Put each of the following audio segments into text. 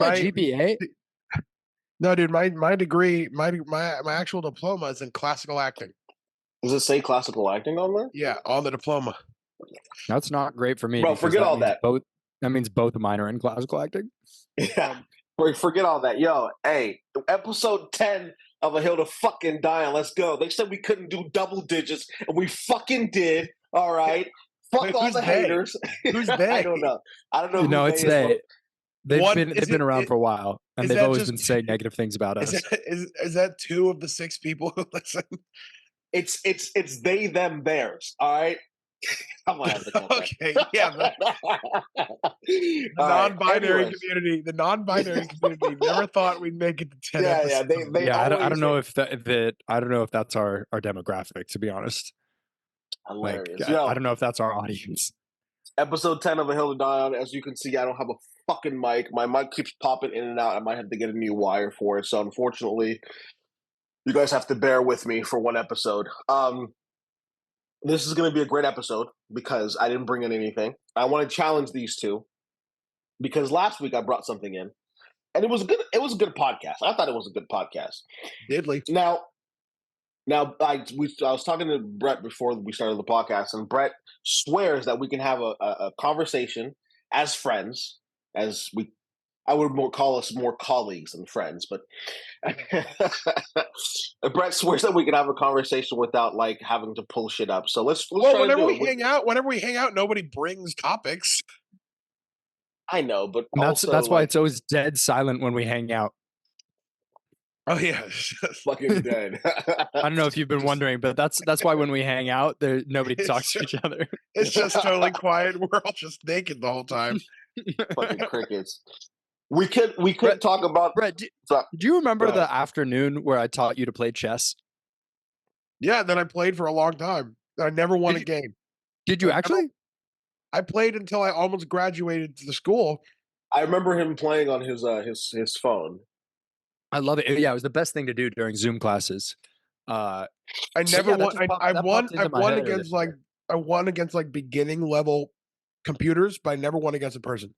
My My GPA? no, dude. My degree, my actual diploma is in classical acting. Does it say classical acting on there? Yeah, on the diploma. That's not great for me Bro, because forget all that. that means both of mine are in classical acting. Yeah. Forget all that. Yo, hey, episode 10 of A Hill to Fucking Die On. Let's go. They said we couldn't do double digits, and we fucking did. All right. Fuck Wait, all who's the they? What's Who's I they? don't know. I don't know You who know, they it's is. But One they've been around for a while, and is they've that always just been saying negative things about is us. that two of the six people who listen? it's they, them, theirs. All right. I'm gonna have to cut that. Okay, yeah. The All right. non-binary Anyways, community, never thought we'd make it to 10 yeah, episodes. they Yeah, I always don't know if I don't know if that's our demographic, to be honest. Like, hilarious. I Yo, don't know if that's our audience. episode 10 of A Hill to Die On. As you can see, I don't have a fucking mic. My mic keeps popping in and out. I might have to get a new wire for it. So unfortunately, you guys have to bear with me for one episode. This is going to be a great episode because I didn't bring in anything. I want to challenge these two because last week I brought something in, and it was good. It was a good podcast. I thought it was a good podcast. Diddly. Now, I was talking to Brett before we started the podcast, and Brett swears that we can have a conversation as friends, I would call us more colleagues than friends, but Brett swears that we can have a conversation without like having to pull shit up. So let's Well, try to do it. whenever we hang out, nobody brings topics. I know, but And also that's why it's always dead silent when we hang out. Oh yeah, fucking dead. I don't know if you've been wondering, but that's why when we hang out, nobody talks to each other. It's just totally quiet. We're all just naked the whole time. Fucking crickets. We could Brett, talk about Brett. Do you remember the afternoon where I taught you to play chess? Yeah, then I played for a long time. I never won a game. Did you actually? I played until I almost graduated to the school. I remember him playing on his phone. I love it. Yeah, it was the best thing to do during Zoom classes. I never won. I won against like beginning level computers, but I never won against a person.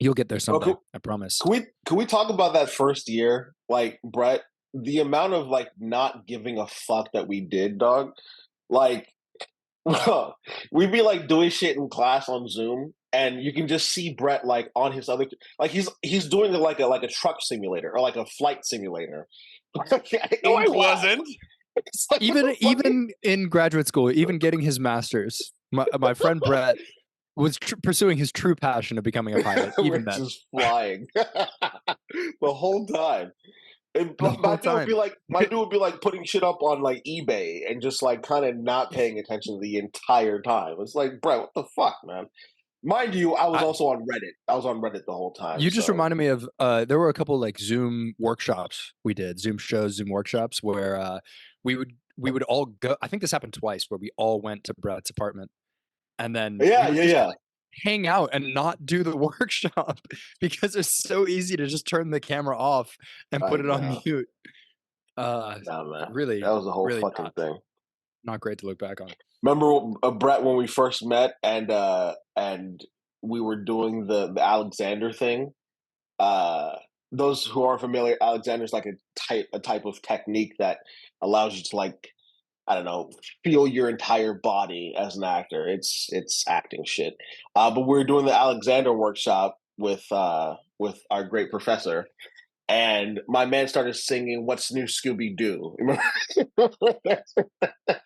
You'll get there someday. Okay. I promise. Can we talk about that first year? Like, Brett, the amount of like not giving a fuck that we did, dog. Like, we'd be like doing shit in class on Zoom, and you can just see Brett like on his other, like he's doing like a truck simulator or like a flight simulator. No, I wasn't. Like, even in graduate school, even getting his master's, my friend Brett was pursuing his true passion of becoming a pilot. Even then, just flying the whole time. And my dude would be like putting shit up on like eBay and just like kind of not paying attention the entire time. It's like, bro, what the fuck, man? Mind you, I was also on Reddit. I was on Reddit the whole time. You just reminded me of there were a couple like Zoom workshops we did, Zoom shows, Zoom workshops where we would all go. I think this happened twice where we all went to Brett's apartment and then yeah. Hang out and not do the workshop because it's so easy to just turn the camera off and put it on mute. Man. Really, that was a whole really fucking thing. Not great to look back on. Remember, Brett, when we first met and we were doing the Alexander thing. Those who aren't familiar, Alexander is like a type of technique that allows you to like, I don't know, feel your entire body as an actor. It's acting shit. But we were doing the Alexander workshop with our great professor, and my man started singing "What's New, Scooby Doo."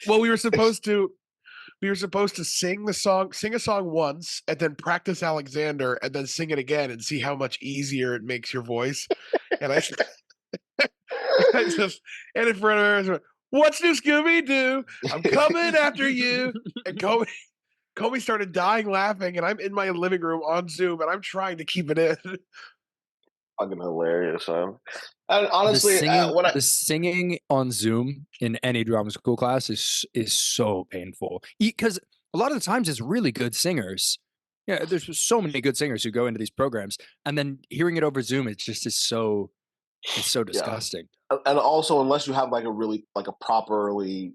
Well, we were supposed to sing a song once, and then practice Alexander, and then sing it again, and see how much easier it makes your voice. And I just and in front of her, "What's new, Scooby Doo? I'm coming after you." And Kobe started dying laughing, and I'm in my living room on Zoom, and I'm trying to keep it in. Fucking hilarious, man. And honestly, the singing on Zoom in any drama school class is so painful because a lot of the times it's really good singers. Yeah, there's so many good singers who go into these programs, and then hearing it over Zoom, it's so disgusting. Yeah. And also, unless you have like a properly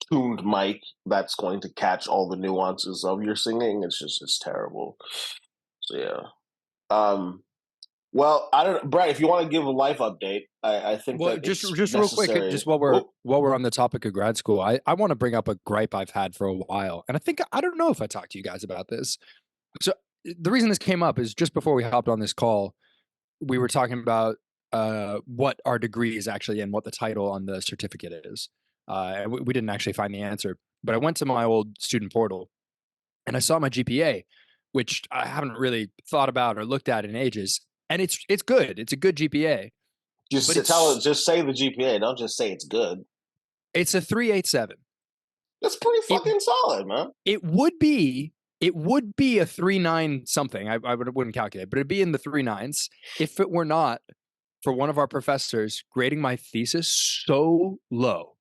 tuned mic that's going to catch all the nuances of your singing, it's terrible. So yeah. Well, I don't, Brett. If you want to give a life update, I think Well, that just it's just real quick, necessary. just while we're Oh, while we're on the topic of grad school, I want to bring up a gripe I've had for a while, and I don't know if I talked to you guys about this. So the reason this came up is just before we hopped on this call, we were talking about what our degree is actually and what the title on the certificate is, and we didn't actually find the answer. But I went to my old student portal and I saw my GPA, which I haven't really thought about or looked at in ages, and it's good. It's a good GPA, but just say the GPA. Don't just say it's good. it's a 3.87. That's pretty It fucking solid, man. it would be a 3.9 something. I wouldn't calculate, but it'd be in the 3.9s if it were not for one of our professors grading my thesis so low.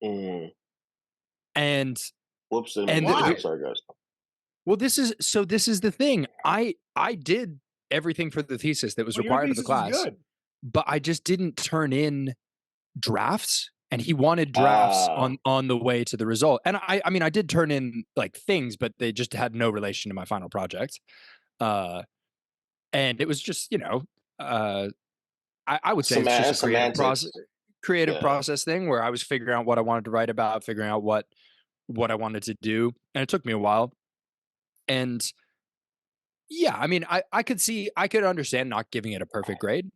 Mm. And Whoops! Didn't and mean to. Why? Sorry, guys. well, this is the thing. I did everything for the thesis that was Well, your required of the thesis is class, good. but I just didn't turn in drafts, and he wanted drafts Ah, on the way to the result. And I mean I did turn in like things, but they just had no relation to my final project. Uh and it was just, I would say it's just a semantics. creative Yeah. process thing where I was figuring out what I wanted to write about, figuring out what I wanted to do, and it took me a while. And yeah, I mean, I could understand not giving it a perfect grade.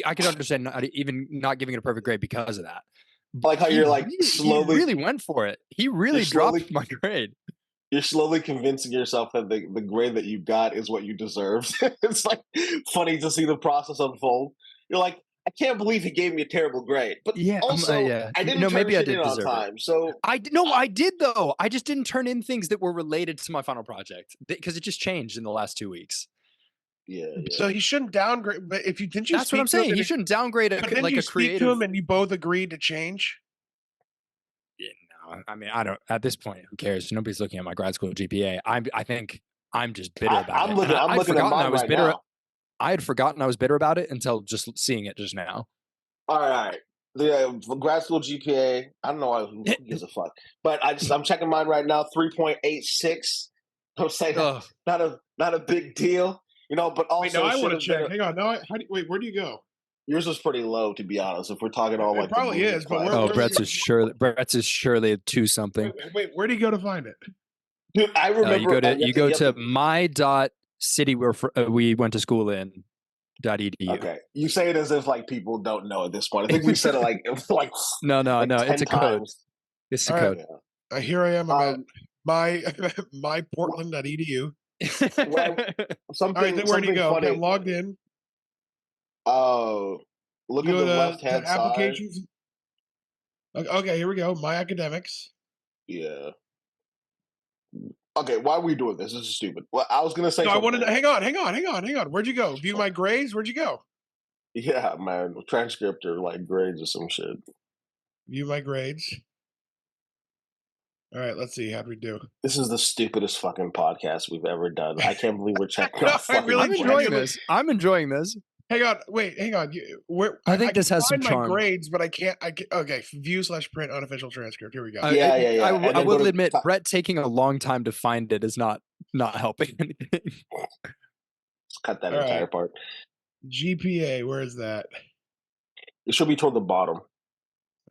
I could understand not even not giving it a perfect grade because of that. I like how you're like He slowly, really went for it. He you're really dropped slowly, my grade. you're slowly convincing yourself that the grade that you got is what you deserved. It's like funny to see the process unfold. You're like, I can't believe he gave me a terrible grade, but Yeah, also yeah. I didn't No, turn maybe I shit in did on deserve it. time. So No, I did though. I just didn't turn in things that were related to my final project because it just changed in the last 2 weeks. yeah, yeah. So he shouldn't downgrade. But if you didn't you That's what I'm speak to him? saying. He shouldn't downgrade But then like you a speak to him creative. and you both agreed to change. Yeah, no, I mean, I don't. At this point, who cares? Nobody's looking at my grad school GPA. I think I'm just bitter about I'm it, and looking. I'm I'd looking at forgotten I mine was right bitter. now. I had forgotten I was bitter about it until just seeing it just now. All right. The grad school GPA. I don't know why. Who gives a fuck? But I'm checking mine right now. 3.86. I'm saying Ugh. not a big deal, But Wait, now also I should want to have been. check. Hang on. Now, wait, where do you go? Yours was pretty low, to be honest. If we're talking all It like the probably moving is, but where? Oh, classes, Brett's is surely a two something. Wait, where do you go to find it? dude. I remember. You go to my dot city where we went to school in dot edu. Okay, you say it as if like people don't know at this point. I think we said it like No, like no. 10 It's a code. times. It's a All right, code. here I am. I'm at Um, my myportland.edu. well, All right, then where do you something go? Okay, I'm funny. logged in. Oh, look You at go the left to hand side. applications. Okay, here we go. My academics. Yeah. Okay, why are we doing this? This is stupid. Well, I was gonna say No, I wanted something. to hang on. Where'd you go? View my grades. Where'd you go? Yeah, man, transcript or like grades or some shit. View my grades. All right, let's see. How'd we do? This is the stupidest fucking podcast we've ever done. I can't believe we're checking No, out I fucking. really I'm enjoying genuinely- this. I'm enjoying this. Hang on. Wait, hang on. Where I think can this has some find my charm. grades, but I can't. Okay, view/print unofficial transcript. Here we go. Yeah. I And then will go to admit, Brett taking a long time to find it is not helping anything. cut that All entire right. part. GPA. Where is that? It should be toward the bottom.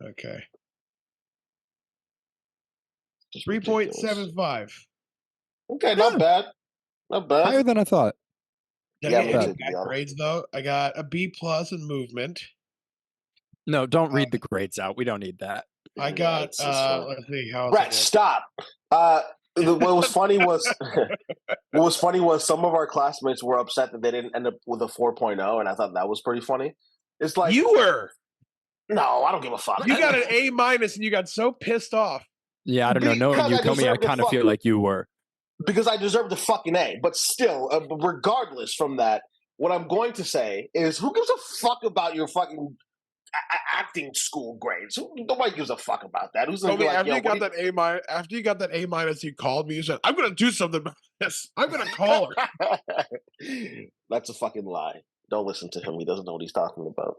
Okay. Just 3.75. Okay, not bad. Not bad. Higher than I thought. Did Yeah, I get me any too, to be bad honest. grades though? I got a B plus in movement. No, don't read the grades out. We don't need that. I Yeah, got it's fine. let's see how Brett, stop. What was funny was some of our classmates were upset that they didn't end up with a 4.0, and I thought that was pretty funny. It's like you were. no, I don't give a fuck. You got an A minus and you got so pissed off. Yeah, I don't know. Knowing Because you, I Comey, I deserve the kind of feel fucking- like you were. because I deserve the fucking A. But still, regardless from that, what I'm going to say is, who gives a fuck about your fucking acting school grades? Nobody gives a fuck about that. Who's gonna be like, After yo, you got that A minus, you called me. You said, "I'm going to do something about this. I'm going to call her." That's a fucking lie. Don't listen to him. He doesn't know what he's talking about.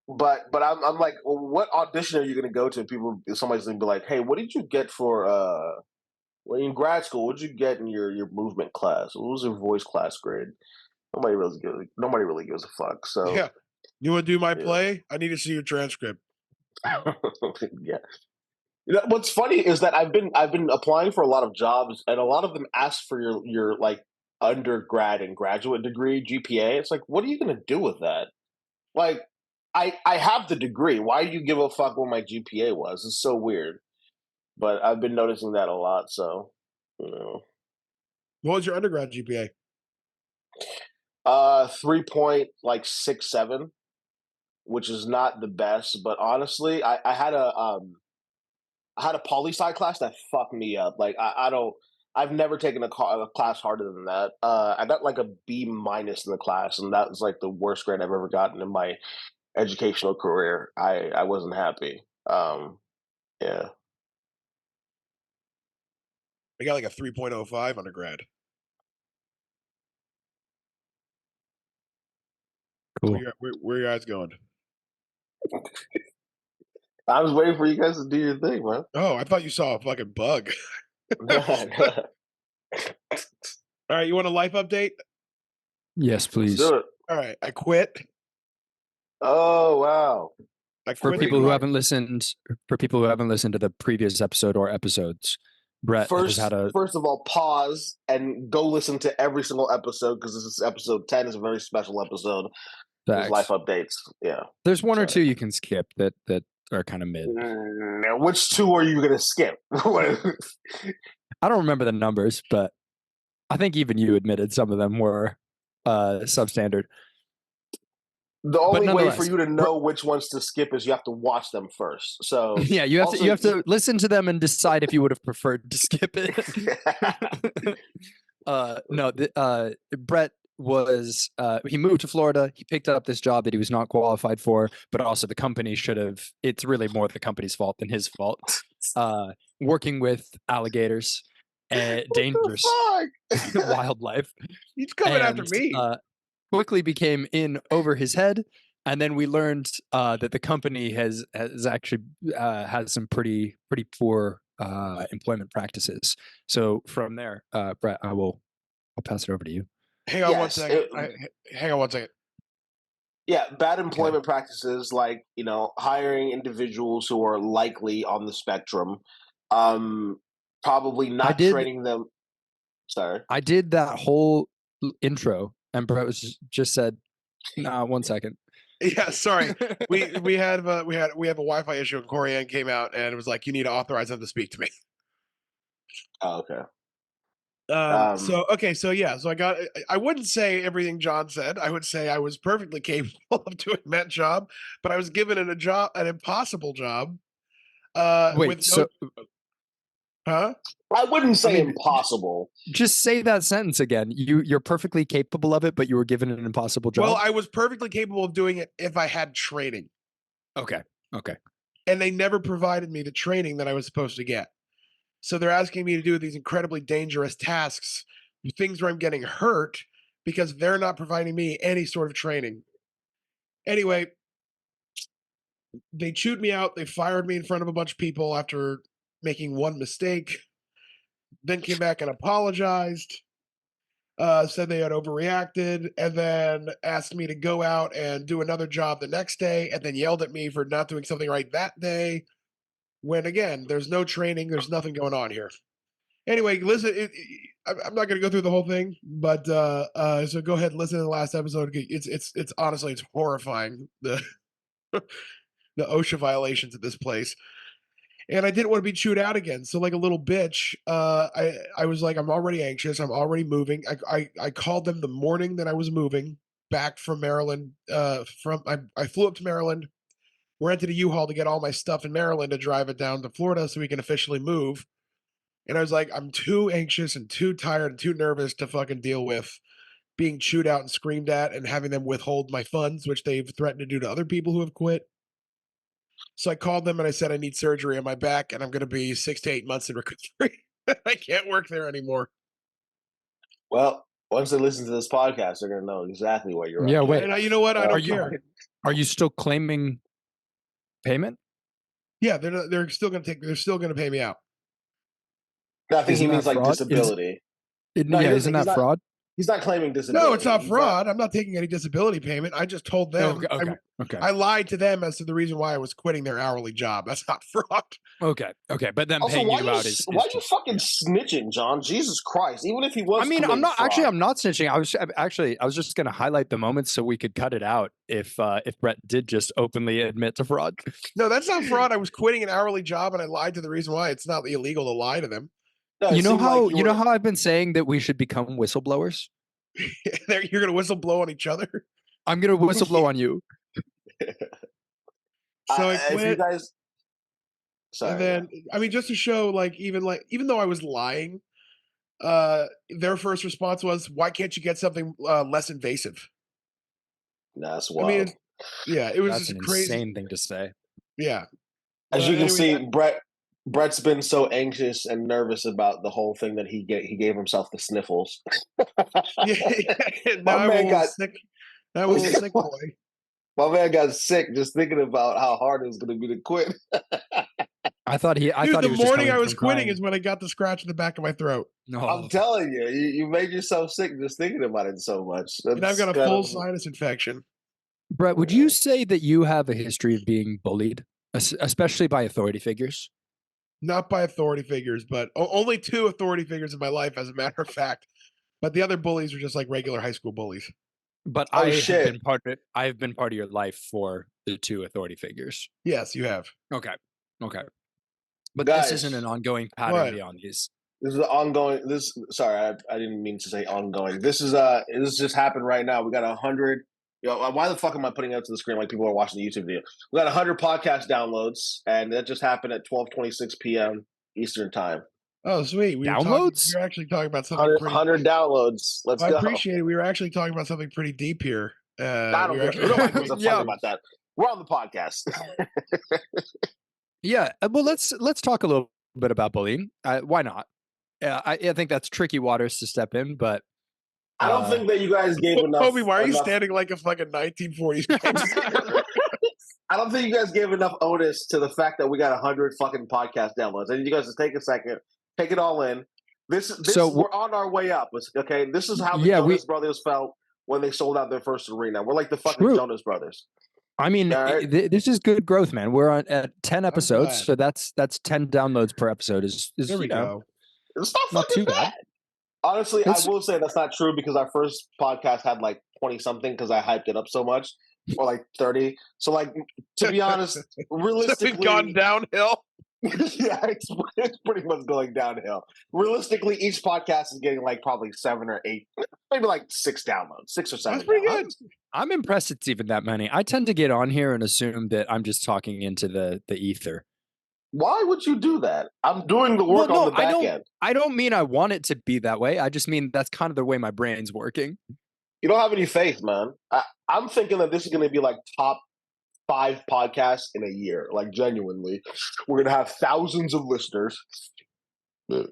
But I'm like, well, what audition are you going to go to? Somebody's going to be like, hey, what did you get for Well, in grad school, what'd you get in your movement class? What was your voice class grade? Nobody really gives a fuck. So Yeah. You want to do my yeah. play? I need to see your transcript. Yeah. You know, what's funny is that I've been applying for a lot of jobs, and a lot of them ask for your like undergrad and graduate degree GPA. It's like, what are you going to do with that? Like, I have the degree. Why do you give a fuck what my GPA was? It's so weird. But I've been noticing that a lot. So, you know, What was your undergrad GPA? 3.67, which is not the best. But honestly, I had a poli sci class that fucked me up. Like I don't. I've never taken a class harder than that. I got like a B minus in the class, and that was like the worst grade I've ever gotten in my educational career. I wasn't happy. Yeah. I got like a 3.05 undergrad. Cool. Where you guys going? I was waiting for you guys to do your thing, man. Oh, I thought you saw a fucking bug. All right, you want a life update? Yes, Let's please. do it. All right, I quit. Oh wow. I For quit. people who haven't listened, to the previous episode or episodes, Brett has had a First of all, pause and go listen to every single episode because this is episode 10. Is a very special episode. There's life facts. updates. Yeah. There's one or Sorry. two you can skip that are kind of mid. Now, which two are you gonna skip? I don't remember the numbers, but I think even you admitted some of them were substandard. The only way for nonetheless, you to know which ones to skip is you have to watch them first. So Yeah, you have also, to listen to them and decide if you would have preferred to skip it. Brett was he moved to Florida. He picked up this job that he was not qualified for, but also the company should have. It's really more the company's fault than his fault. Working with alligators and dangerous wildlife. He's coming after and, me. quickly became in over his head. And then we learned that the company has actually has some pretty poor employment practices. So from there, Brett, I'll pass it over to you. Hang on one second. Hang on one second. Yeah, bad employment practices like, you know, hiring individuals who are likely on the spectrum, probably not training them. Sorry. I did that whole intro, and Brett was just said, "Nah, 1 second." Yeah, sorry. we have a Wi-Fi issue, and Corianne came out and it was like, you need to authorize them to speak to me. Oh, okay. So yeah, so I wouldn't say everything John said. I would say I was perfectly capable of doing that job, but I was given an impossible job. Wait, so huh? I wouldn't say impossible. Just say that sentence again. You're perfectly capable of it, but you were given an impossible job. Well, I was perfectly capable of doing it if I had training. Okay. And they never provided me the training that I was supposed to get. So they're asking me to do these incredibly dangerous tasks, things where I'm getting hurt because they're not providing me any sort of training. Anyway, they chewed me out. They fired me in front of a bunch of people after making one mistake, then came back and apologized, said they had overreacted, and then asked me to go out and do another job the next day, and then yelled at me for not doing something right that day. When again, there's no training, there's nothing going on here. Anyway, listen, I'm not going to go through the whole thing, but so go ahead and listen to the last episode. It's honestly it's horrifying the the OSHA violations at this place, and I didn't want to be chewed out again. So like a little bitch, I was like, I'm already anxious. I'm already moving. I called them the morning that I was moving back from Maryland. I flew up to Maryland, rented a U-Haul to get all my stuff in Maryland to drive it down to Florida so we can officially move. And I was like, I'm too anxious and too tired and too nervous to fucking deal with being chewed out and screamed at and having them withhold my funds, which they've threatened to do to other people who have quit. So I called them and I said, I need surgery on my back and I'm going to be 6 to 8 months in recovery. I can't work there anymore. Well, once they listen to this podcast, they're going to know exactly what you're Yeah, up to. wait. And you know what? I don't care. Are you still claiming payment? Yeah, they're still going to pay me out. No, I think he Isn't that means like fraud? disability. No, he Yeah, doesn't. isn't that fraud? He's not claiming disability. No, it's not He's fraud. I'm not taking any disability payment. I just told them. Okay, okay, I lied to them as to the reason why I was quitting their hourly job. That's not fraud. okay. But then Also, paying why you out is why you just fucking snitching, John? Jesus Christ! Even if he was, I mean, committing fraud. I'm not snitching. I was just going to highlight the moments so we could cut it out if Brett did just openly admit to fraud. No, that's not fraud. I was quitting an hourly job and I lied to the reason why. It's not illegal to lie to them. No, it You know seemed how like you know how I've been saying that we should become whistleblowers? You're going to whistle blow on each other. I'm going to whistleblow on you. So I if you quit. guys. Sorry. And then, I mean, just to show, even though I was lying, their first response was, "Why can't you get something less invasive?" no, that's I wild. mean, it was That's just an crazy. insane thing to say. Yeah. As you can Anyway, see, Brett's been so anxious and nervous about the whole thing that he gave himself the sniffles. yeah, now My I'm a man little got sick. Now I'm a little sick boy. my man got sick just thinking about how hard it was going to be to quit. I thought he Dude, was the just morning coming I was from quitting crying. is when I got the scratch in the back of my throat. No, I'm telling you, you made yourself sick just thinking about it so much. And I've got a That's full kind of- sinus infection. Brett, would you say that you have a history of being bullied, especially by authority figures? Not by authority figures, but only 2 authority figures in my life, as a matter of fact. But the other bullies are just like regular high school bullies. But Oh, I have shit. been part of it. I have been part of your life for the 2 authority figures. Yes, you have. Okay. But Guys, this isn't an ongoing pattern what? beyond these. This is an ongoing. Sorry, I didn't mean to say ongoing. This just happened right now. We got 100. Why the fuck am I putting it up to the screen like people are watching the YouTube video? We got 100 podcast downloads, and that just happened at 12:26 p.m. Eastern time. Oh, sweet. We Downloads? were actually talking about something 100 downloads. Let's I go. appreciate it. We were actually talking about something pretty deep here. I don't we were care. Nobody gives a Yeah. fuck about that. We're on the podcast. Yeah. Well, let's talk a little bit about bullying. Why not? I think that's tricky waters to step in, but I don't think that you guys gave enough. Kobe, why are you enough- standing like a fucking 1940s? I don't think you guys gave enough onus to the fact that we got 100 fucking podcast downloads. I need you guys to take a second, take it all in. We're on our way up. Okay, this is how the Jonas Brothers felt when they sold out their first arena. We're like the fucking Jonas Brothers. I mean, this is good growth, man. We're at 10 episodes, so that's 10 downloads per episode. There we go. It's not too bad. Honestly, I will say that's not true because our first podcast had like 20 something because I hyped it up so much, or like 30. So, like, to be honest, realistically, we've gone downhill. Yeah, it's pretty much going downhill. Realistically, each podcast is getting like probably 7 or 8, maybe like 6 downloads, 6 or 7. That's pretty good. I'm impressed it's even that many. I tend to get on here and assume that I'm just talking into the ether. Why would you do that? I'm doing the work on the back end. I don't mean I want it to be that way. I just mean that's kind of the way my brain's working. You don't have any faith, man. I'm thinking that this is going to be like top 5 podcasts in a year. Like, genuinely. We're going to have thousands of listeners. You're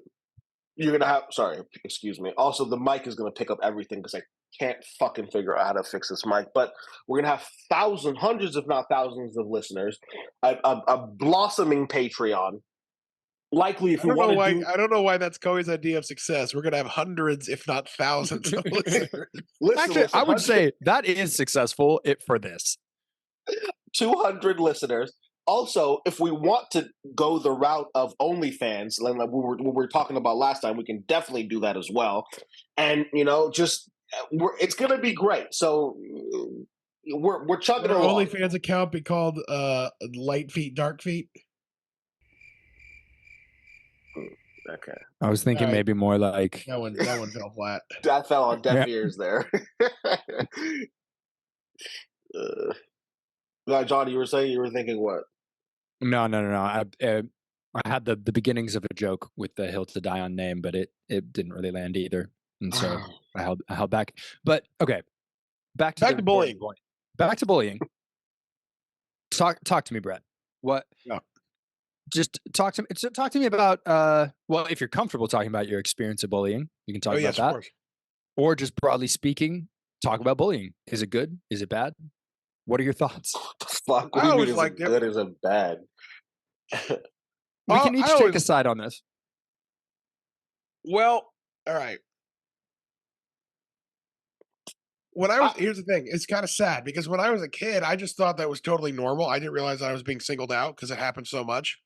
going to have... Sorry, excuse me. Also, the mic is going to pick up everything because I can't fucking figure out how to fix this mic. But we're going to have hundreds, if not thousands of listeners. A blossoming Patreon. Likely, if we want to I don't know why that's Cody's idea of success. We're going to have hundreds, if not thousands of listeners. Actually, I would say that is successful for this. 200 listeners. Also, if we want to go the route of OnlyFans, like we were talking about last time, we can definitely do that as well. And, it's going to be great. So we're chugging along. OnlyFans account be called Light Feet, Dark Feet? Okay. I was thinking maybe more like... That one fell flat. That fell on deaf ears there. John, you were saying you were thinking what? No. I had the beginnings of a joke with the Hill to Die On name, but it didn't really land either, and so I held back. But okay, back to bullying. Back to bullying. Talk to me, Brett. What? No. Just talk to me about well, if you're comfortable talking about your experience of bullying, you can talk about that. Of course. Or just broadly speaking, talk about bullying. Is it good? Is it bad? What are your thoughts? Fuck, I always liked it. Good, is it bad? We can each take a side on this. Well, all right. When I I, was here's the thing, it's kinda sad because when I was a kid, I just thought that was totally normal. I didn't realize I was being singled out because it happened so much.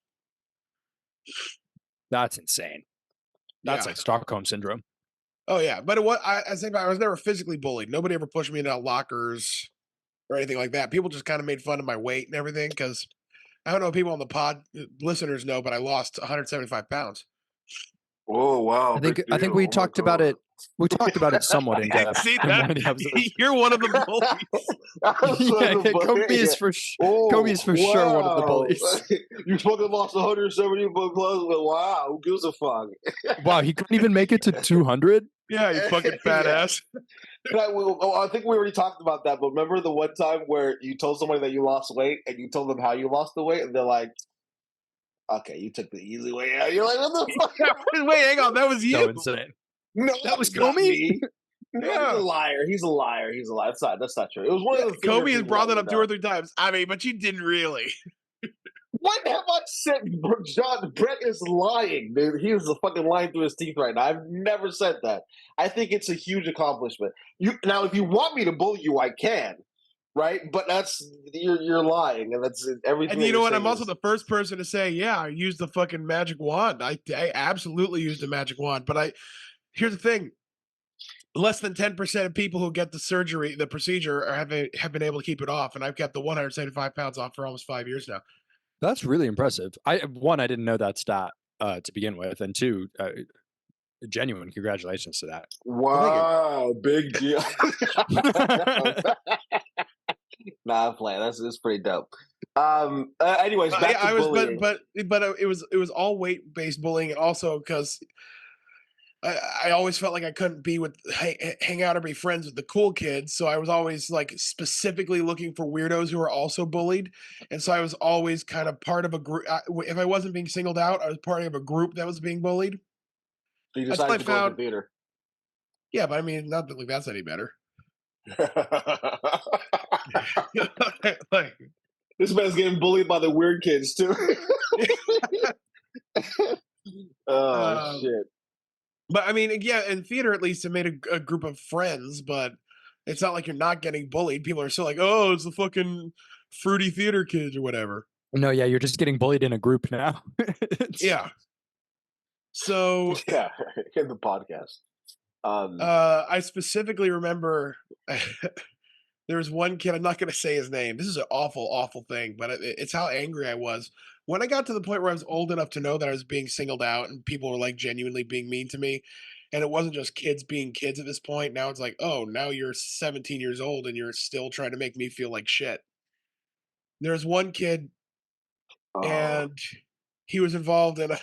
That's insane. That's Yeah. like Stockholm syndrome. Oh, yeah, but it wa I at the same time, I was never physically bullied. Nobody ever pushed me into lockers or anything like that. People just kinda made fun of my weight and everything because I don't know if people on the pod listeners know, but I lost 175 pounds. oh wow, I big think I deal. think we Oh my talked about god. it. We talked about it somewhat in depth See in that? one of the episodes. You're one of the bullies. Yeah, yeah, Kobe Oh is for sure one of the wow! bullies. You fucking lost 170 book clubs. Wow, who gives a fuck? Wow, he couldn't even make it to 200. Yeah, you fucking fat Yeah. ass. I think we already talked about that, but remember the one time where you told somebody that you lost weight and you told them how you lost the weight, and they're like, "Okay, you took the easy way out." You're like, "What the fuck?" Yeah, wait, hang on, that was So you? insane. No, That was it's not Comey? me. No, he's a Yeah. liar. He's a liar. He's a liar. That's not true. It was one Yeah, of the theater Kobe has people brought that that we up 2 or know. 3 times. I mean, but you didn't really. What have I said? John Brett is lying, dude. He is fucking lying through his teeth right now. I've never said that. I think it's a huge accomplishment. You now, if you want me to bully you, I can, right? But that's you're lying, and that's everything And that you know you're what? I'm saying also is the first person to say, "Yeah, I used the fucking magic wand." I absolutely used the magic wand, but I here's the thing, less than 10% of people who get the procedure are have been able to keep it off, and I've kept the 175 pounds off for almost 5 years now. That's really impressive. I didn't know that stat to begin with, and two, genuine congratulations to Well, thank you. wow, big deal. that. Nah, I'm playing. That's pretty dope. Anyways, back Yeah, to I was, bullying. it was all weight based bullying, and also because I always felt like I couldn't be with hang out or be friends with the cool kids, so I was always like specifically looking for weirdos who were also bullied, and so I was always kind of part of a group. If I wasn't being singled out, I was part of a group that was being bullied. So you Until I decided to go into found, theater. yeah, but I mean, not that like that's any better. Like, This man's getting bullied by the weird kids too. Oh um, shit. but I mean, yeah, in theater at least it made a group of friends, but it's not like you're not getting bullied. People are still like, oh, it's the fucking fruity theater kids or whatever. No, yeah, you're just getting bullied in a group now. It's- Yeah. So Yeah, in the podcast. Um, I specifically remember there was one kid. I'm not going to say his name. This is an awful, awful thing, but it's how angry I was when I got to the point where I was old enough to know that I was being singled out and people were like genuinely being mean to me. And it wasn't just kids being kids at this point. Now it's like, oh, now you're 17 years old and you're still trying to make me feel like shit. There's one kid oh, and he was involved in a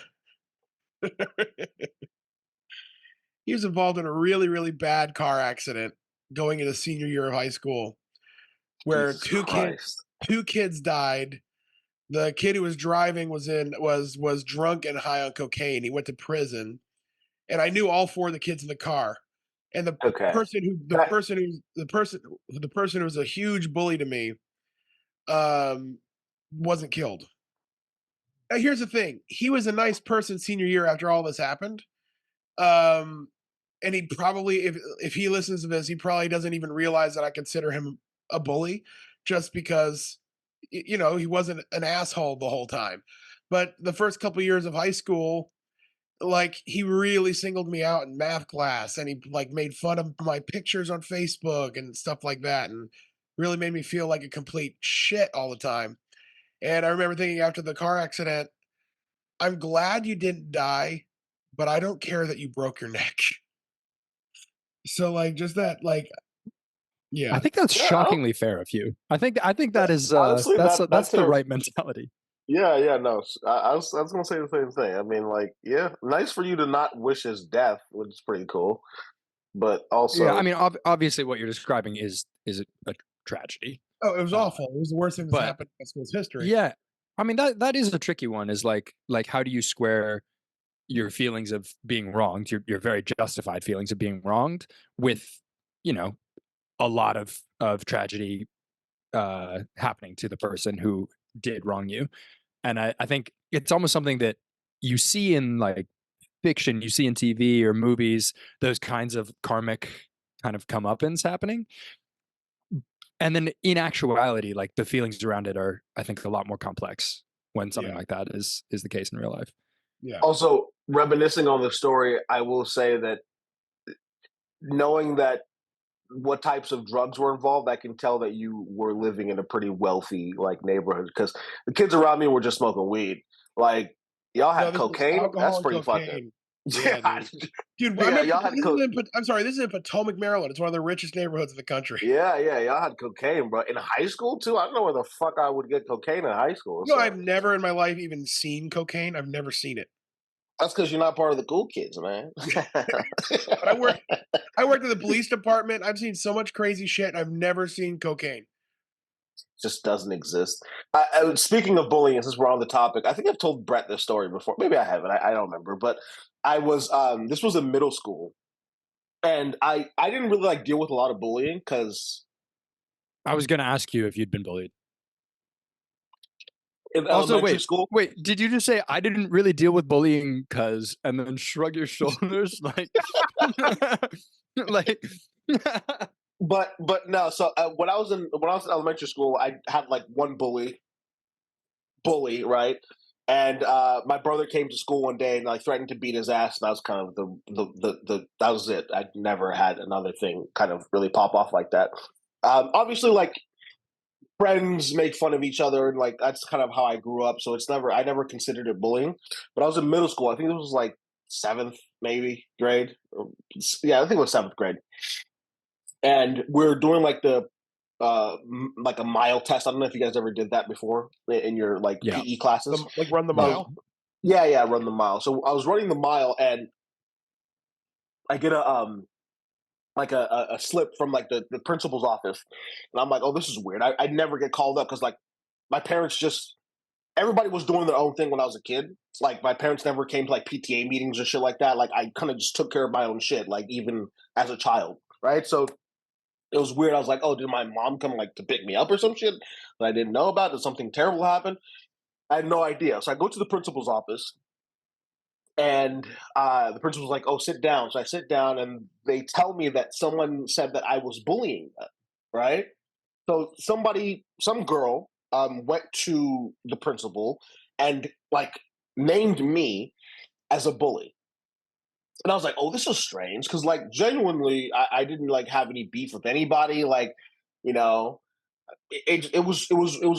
he was involved in a really, really bad car accident going into senior year of high school where Jesus Christ. 2 kids died. The kid who was driving was drunk and high on cocaine. He went to prison, and I knew all 4 of the kids in the car. And Okay. That, the person who was a huge bully to me, um, wasn't killed. Now here's the thing, he was a nice person senior year after all this happened. Um, and he probably if he listens to this, he probably doesn't even realize that I consider him a bully just because he wasn't an asshole the whole time. But the first couple years of high school, like he really singled me out in math class and he like made fun of my pictures on Facebook and stuff like that and really made me feel like a complete shit all the time. And I remember thinking after the car accident, I'm glad you didn't die, but I don't care that you broke your neck. So like just that like I yeah. think that's yeah, I don't, shockingly fair of you. I think that is honestly, that's that's the her. right mentality. Yeah, yeah, no. I was gonna say the same thing. I mean, like, yeah, nice for you to not wish his death, which is pretty cool. But Yeah, I also, mean, obviously, what you're describing is a tragedy. Oh, it was Uh, awful. It was the worst thing that's but happened in school's history. yeah, I mean that is a tricky one. Is like how do you square your feelings of being wronged, your very justified feelings of being wronged, with you know a lot of tragedy happening to the person who did wrong you. And I think it's almost something that you see in like fiction you see in TV or movies, those kinds of karmic kind of comeuppance happening. And then in actuality, like the feelings around it are, I think, a lot more complex when something Yeah. like that is the case in real life. Yeah. Also, reminiscing on the story, I will say that knowing that what types of drugs were involved, I can tell that you were living in a pretty wealthy like neighborhood because the kids around me were just smoking weed. Like y'all No, had this was cocaine. That's alcohol and pretty fucking. cocaine. Yeah, Yeah, dude. Dude, I yeah, remember y'all had I'm sorry, this is in Potomac, Maryland. It's one of the richest neighborhoods in the country. yeah, y'all had cocaine, bro. In high school too. I don't know where the fuck I would get cocaine in high school. You know, So I've never in my life even seen cocaine. I've never seen it. that's because you're not part of the cool kids, man. But I worked in the police department. I've seen so much crazy shit. I've never seen cocaine. Just doesn't exist. Speaking of bullying, since we're on the topic, I think I've told Brett this story before. Maybe I haven't. I don't remember. But I was this was in middle school, and I didn't really like deal with a lot of bullying because I was going to ask you if you'd been bullied. in Also, elementary school. wait, did you just say I didn't really deal with bullying because, and then shrug your shoulders like, like, But no. So when I was in elementary school, I had like one bully, right? And my brother came to school one day and like threatened to beat his ass. And that was kind of the that was it. I never had another thing kind of really pop off like that. Obviously, like friends make fun of each other, and like that's kind of how I grew up. So I never considered it bullying. But I was in middle school. I think it was like seventh, maybe grade. Yeah, I think it was seventh grade. And we're doing like like a mile test. I don't know if you guys ever did that before in your like yeah, PE classes. Like run the No. mile. Yeah, run the mile. So I was running the mile, and I get a like a slip from like the principal's office, and I'm like, oh, this is weird. I never get called up because like my parents just everybody was doing their own thing when I was a kid. Like my parents never came to like PTA meetings or shit like that. Like I kind of just took care of my own shit, like even as a child, right? So it was weird. I was like, oh, did my mom come like to pick me up or some shit that I didn't know about? Did something terrible happen? I had no idea. So I go to the principal's office, and the principal's like, "Oh, sit down." So I sit down, and they tell me that someone said that I was bullying them, right? So some girl, went to the principal and like named me as a bully. And I was like, "Oh, this is strange," because like genuinely, I didn't like have any beef with anybody. Like, you know, it was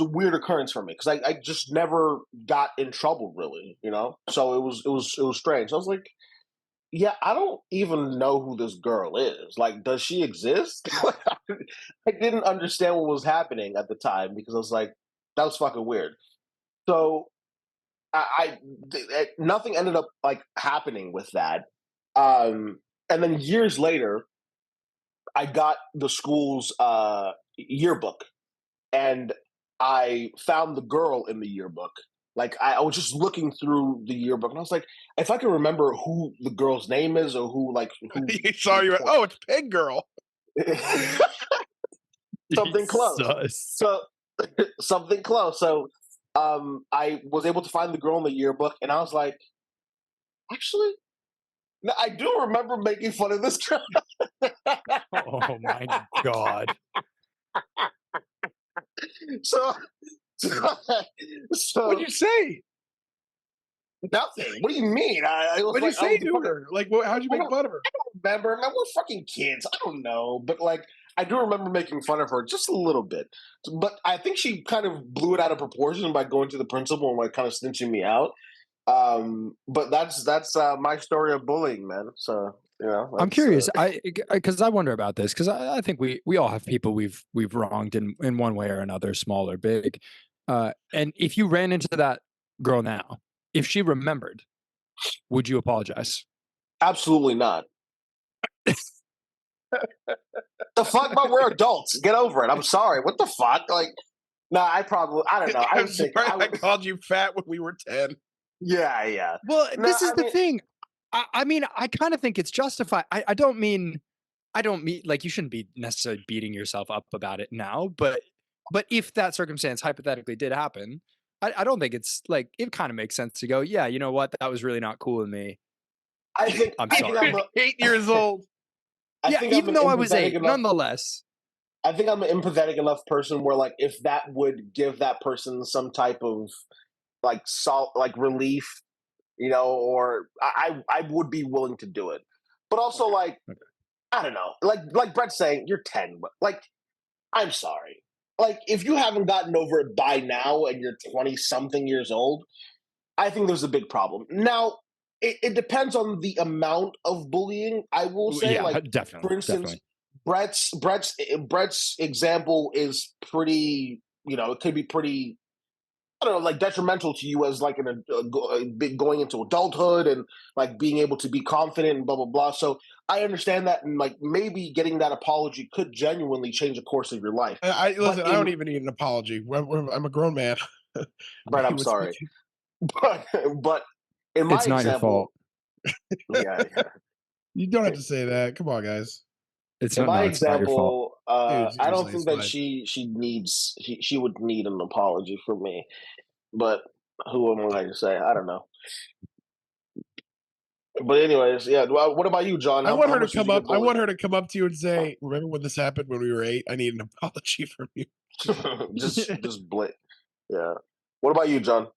a weird occurrence for me because I just never got in trouble really, you know. So it was strange. I was like, yeah, I don't even know who this girl is. Like, does she exist? I didn't understand what was happening at the time because I was like, that was fucking weird. So nothing ended up like happening with that. And then years later, I got the school's yearbook, and I found the girl in the yearbook. Like I was just looking through the yearbook, and I was like, if I can remember who the girl's name is or who like who He saw you. Oh, it's Pig Girl. something close. Jesus. So something close. So I was able to find the girl in the yearbook, and I was like, actually, no, I do remember making fun of this girl. Oh my god. so, so, What'd you say? nothing. What do you mean? I was What'd you like, say to her? Like, how'd you I make fun of her? remember. Man, we're fucking kids. I don't know, but like, I do remember making fun of her just a little bit. But I think she kind of blew it out of proportion by going to the principal and like kind of snitching me out. But that's my story of bullying, man. So you know, I'm that's curious. Because I wonder about this because I think we all have people we've wronged in one way or another, small or big. And if you ran into that girl now, if she remembered, would you apologize? absolutely not. The fuck, but we're adults. Get over it. I'm sorry. What the fuck? Like, no, I don't know. I I'm would sorry think I I would, called you fat when we were 10. yeah. Well, No, this is I the mean, thing. I mean, I kind of think it's justified. I don't mean like you shouldn't be necessarily beating yourself up about it now, but if that circumstance hypothetically did happen, I don't think it's like it kind of makes sense to go, yeah, you know what, that was really not cool of me. I'm I think sorry. 8 years old. Yeah, think even I'm though an I was empathetic 8, enough. nonetheless. I think I'm an empathetic enough person where, like, if that would give that person some type of like relief, or I would be willing to do it. But also, like, Okay. I don't know, like Brett's saying, you're 10, but like, I'm sorry, like, if you haven't gotten over it by now and you're 20 something years old, I think there's a big problem. Now, it depends on the amount of bullying. I will say, Yeah, like, definitely, for instance, definitely. Brett's example is pretty. It could be pretty. I don't know, like, detrimental to you as like going into adulthood and like being able to be confident and blah blah blah. So I understand that, and like maybe getting that apology could genuinely change the course of your life. But Listen. I don't even need an apology. I'm a grown man. Brett, I'm He was sorry, but in my It's not your example, fault. yeah, You don't have to say that. Come on, guys. It's in not my no, it's not your fault. example, Dude, I don't seriously, it's think that fine. she would need an apology from me. But who am I to say? I don't know. But anyways, yeah. Well, what about you, John? I want How her to much did come you up. get I bullied? want her to come up to you and say, "Remember when this happened when we were 8? I need an apology from you." just blit. Yeah. What about you, John?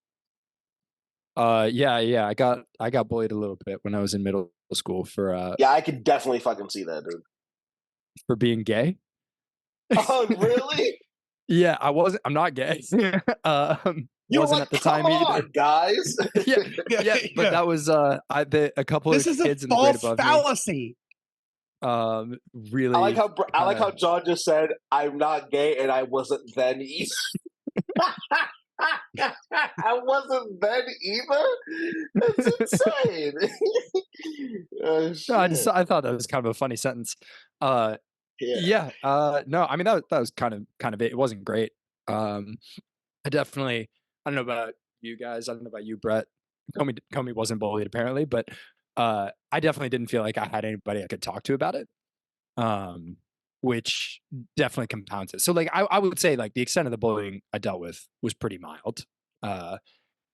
Yeah. I got bullied a little bit when I was in middle school Yeah, I could definitely fucking see that, dude. for being gay. Oh, really? Yeah, I'm not gay. You were Wasn't like, at the come time either. on, guys. Yeah, Yeah, yeah, but yeah. that was a couple This of is a kids in the grade false above me fallacy. really I like kind how of John just said, "I'm not gay," and I wasn't then either. I wasn't then either. That's insane. Oh no, shit. I thought that was kind of a funny sentence. Uh Yeah. yeah, no, I mean that was kind of it. It wasn't great. Um I definitely I don't know about you guys, I don't know about you, Brett. Comey wasn't bullied apparently, but I definitely didn't feel like I had anybody I could talk to about it. Um which definitely compounds it. So like I would say like the extent of the bullying I dealt with was pretty mild. Uh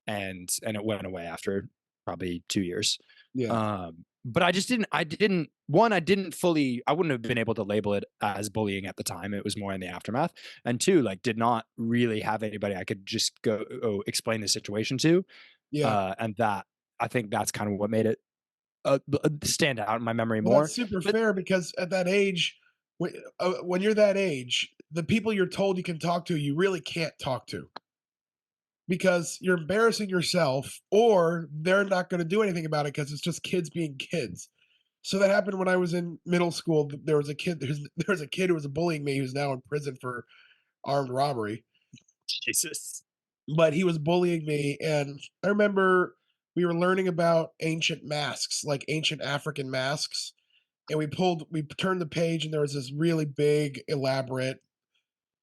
and it went away after probably 2 years. Yeah, But I didn't fully, I wouldn't have been able to label it as bullying at the time. It was more in the aftermath. And two, like, did not really have anybody I could just explain the situation to. yeah. And that, I think that's kind of what made it stand out in my memory Well, more. that's super But fair because at that age, when you're that age, the people you're told you can talk to, you really can't talk to because you're embarrassing yourself, or they're not going to do anything about it because it's just kids being kids. So that happened when I was in middle school. There was a kid. There was a kid who was bullying me, who's now in prison for armed robbery. Jesus. But he was bullying me, and I remember we were learning about ancient masks, like ancient African masks, and we turned the page, and there was this really big, elaborate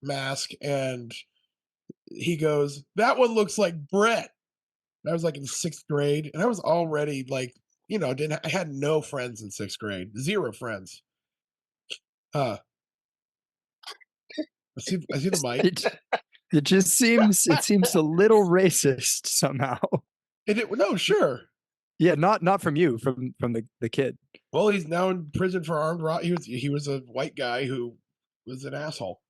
mask, and he goes, "That one looks like Brett." I was like in 6th grade, and I was already like, I had no friends in 6th grade, zero friends. Uh, I see the mic. It just it seems a little racist somehow. No, sure. Yeah, not from you, from the kid. Well, he's now in prison for armed robbery. He was a white guy who was an asshole.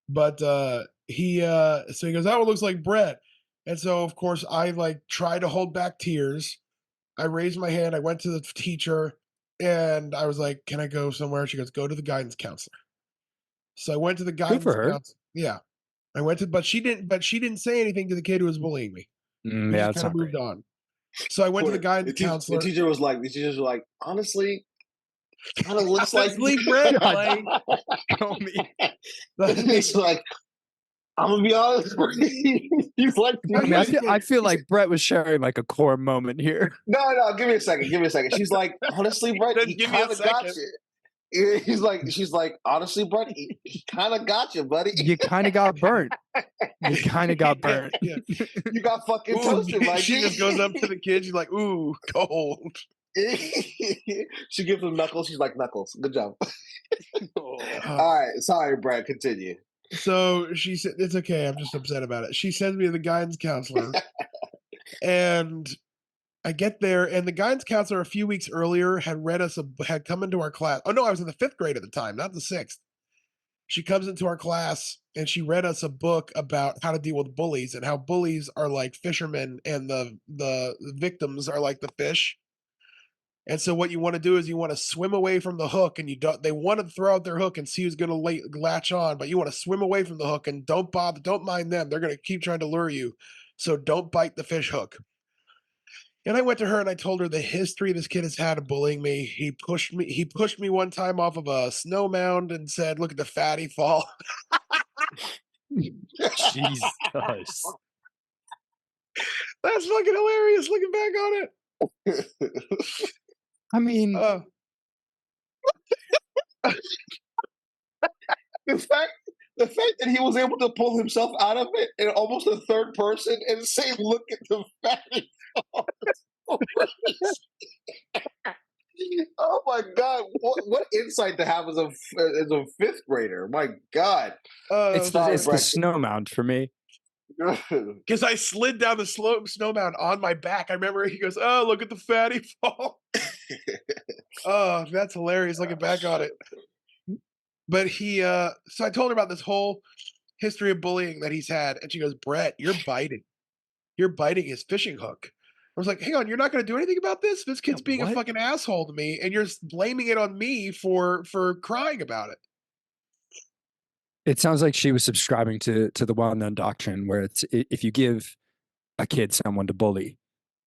But so he goes, "That one looks like Brett." And so of course I like tried to hold back tears. I raised my hand, I went to the teacher, and I was like, "Can I go somewhere?" She goes, "Go to the guidance counselor." So I went to the Good for guidance her. counselor. Yeah. I went to but she didn't say anything to the kid who was bullying me. We Yeah, just that's kind of not moved great. on. So I went to the Wait, guidance the counselor. teachers were like, honestly, kind of looks like. Honestly, Brett, God, like, homie. It's like, I'm gonna be honest. He's like, now I mean, here's the thing. I feel like Brett was sharing like a core moment here. no, give me a second, give me a second. She's like, honestly, Brett, Then he give me a kind of got second. you. She's like, honestly, Brett, he kind of got you, buddy. You kind of got burnt. You kind of got Yeah, burnt. yeah. You got fucking Ooh, toasted, Mikey. she just goes up to the kid. She's like, "Ooh, cold." She gives him knuckles. She's like, knuckles. Good job. Oh. All right, sorry, Brett. Continue. So she said, "It's okay. I'm just upset about it." She sends me to the guidance counselor, and I get there, and the guidance counselor a few weeks earlier had come into our class. Oh no, I was in the 5th grade at the time, not the 6th. She comes into our class and she read us a book about how to deal with bullies and how bullies are like fishermen and the victims are like the fish. And so what you want to do is you want to swim away from the hook, and you don't. They want to throw out their hook and see who's going to latch on, but you want to swim away from the hook and don't mind them. They're going to keep trying to lure you, so don't bite the fish hook. And I went to her and I told her the history this kid has had of bullying me. He pushed me. He pushed me one time off of a snow mound and said, "Look at the fatty fall." Jesus. That's fucking hilarious. Looking back on it. I mean, the fact the fact that he was able to pull himself out of it in almost a third person and say, "Look at the fatty." Oh my god! What insight to have as a 5th grader? My god! it's sorry, the snow mound for me. Because I slid down the snow mound on my back. I remember he goes, "Oh, look at the fatty fall." Oh, that's hilarious looking back on it. But so I told her about this whole history of bullying that he's had, and she goes, "Brett, you're biting. You're biting his fishing hook." I was like, "Hang on, you're not going to do anything about this? This kid's being a What? fucking asshole to me, and you're blaming it on me for crying about it." It sounds like she was subscribing to the well-known doctrine where it's if you give a kid someone to bully,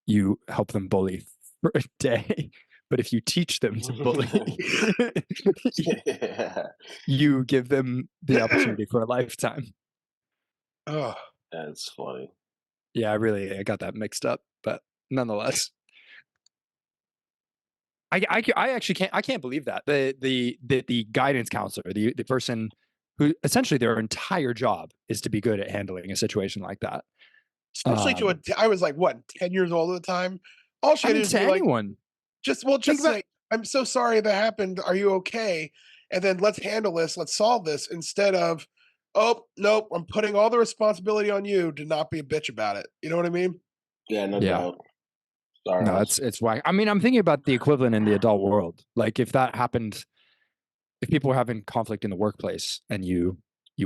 you help them bully for a day. But if you teach them to bully, Yeah, you give them the opportunity for a lifetime. Oh, that's funny. Yeah, I got that mixed up, but nonetheless. I actually can't believe that the guidance counselor, the person who essentially their entire job is to be good at handling a situation like that. especially I was like, what, 10 years old at the time? All she I had to mean, do is to be like, anyone, just think about say, "I'm so sorry that happened. Are you okay?" And then let's handle this. Let's solve this instead of, "Oh, nope, I'm putting all the responsibility on you to not be a bitch about it." You know what I mean? Yeah, no yeah, doubt. Sorry, no, House. it's why. I mean, I'm thinking about the equivalent in the adult world. Like if that happened, if people were having conflict in the workplace and you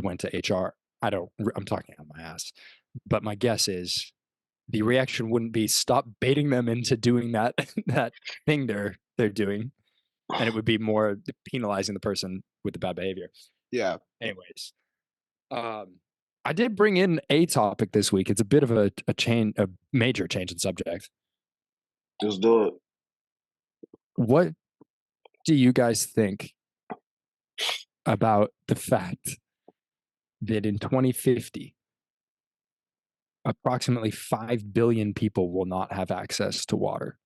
went to HR, I'm talking out my ass, but my guess is the reaction wouldn't be stop baiting them into doing that that thing they're doing, and it would be more penalizing the person with the bad behavior. Yeah. Anyways, I did bring in a topic this week. It's a bit of a major change in subject. Just do it. What do you guys think about the fact that in 2050, approximately 5 billion people will not have access to water?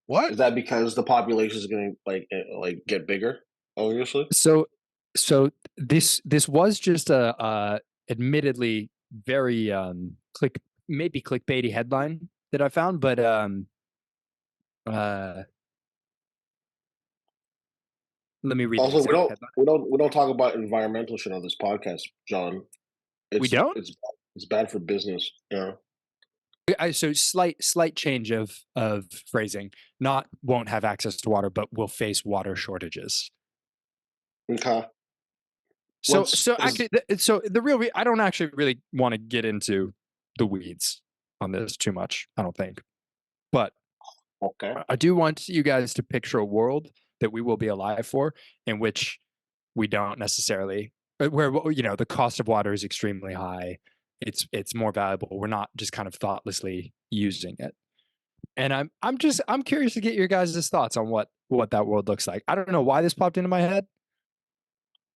What? Is that because the population is going to get bigger? Obviously. So this was just a admittedly very maybe clickbaity headline that I found, but uh let me read the Also, exact headline. we don't talk about environmental shit on this podcast, John. We don't? It's bad for business. Yeah. So slight change of phrasing. Not won't have access to water, but will face water shortages. Okay. Actually, the real I don't actually really want to get into the weeds on this too much. I don't think, but Okay. I do want you guys to picture a world that we will be alive for, in which we don't necessarily, where the cost of water is extremely high. It's more valuable. We're not just kind of thoughtlessly using it. And I'm curious to get your guys' thoughts on what that world looks like. I don't know why this popped into my head,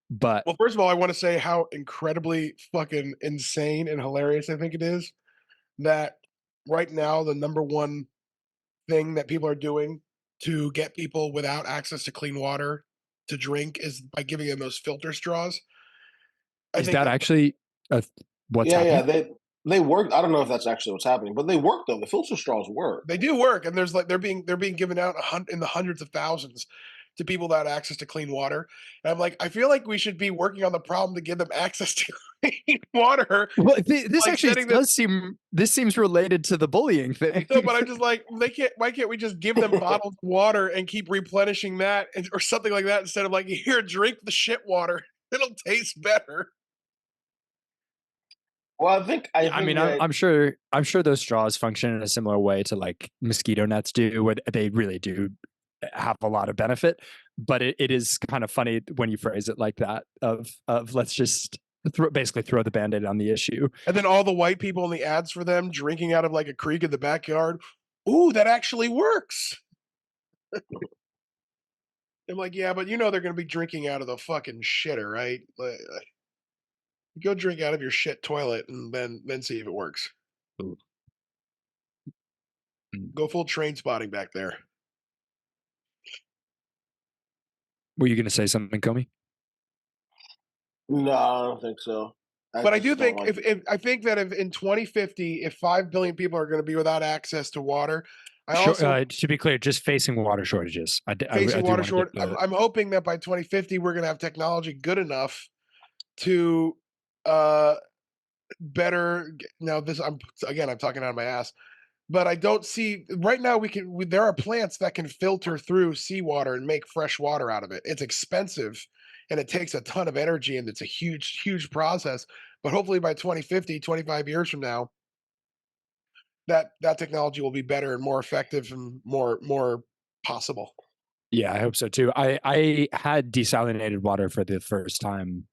but Well, first of all, I want to say how incredibly fucking insane and hilarious I think it is that right now the number one thing that people are doing to get people without access to clean water to drink is by giving them those filter straws. I is think that actually what's Yeah, yeah. happening? They work. I don't know if that's actually what's happening, but they work though. The filter straws work. they do work, and there's like they're being given out in the hundreds of thousands to people without access to clean water. And I'm like, I feel like we should be working on the problem to give them access to clean water. Well, this Like actually setting does seem, this seems related to the bullying thing. no, but I'm just like, they can't. Why can't we just give them bottled water and keep replenishing that, or something like that, instead of like, here, drink the shit water. It'll taste better. Well, I I mean, think that I'm sure those straws function in a similar way to like mosquito nets do, where they really do have a lot of benefit. But it is kind of funny when you phrase it like that of let's just basically throw the band-aid on the issue. And then all the white people in the ads for them drinking out of like a creek in the backyard. Ooh, that actually works. I'm like, yeah, but you know they're going to be drinking out of the fucking shitter, right? Go drink out of your shit toilet and then see if it works. Ooh. Mm. Go full train spotting back there. Were you going to say something, Comey? no, I don't think so. But I do just don't think like if I think that if in 2050, if 5 billion people are going to be without access to water, I also To be clear, just facing water shortages. I facing do water want to short. get the, I'm hoping that by 2050 we're going to have technology good enough to uh better. Now this I'm talking out of my ass, but I don't see right now. There are plants that can filter through seawater and make fresh water out of it. It's expensive and it takes a ton of energy and it's a huge process. But hopefully by 2050, 25 years from now, that technology will be better and more effective and more possible. yeah, I hope so too. I had desalinated water for the first time,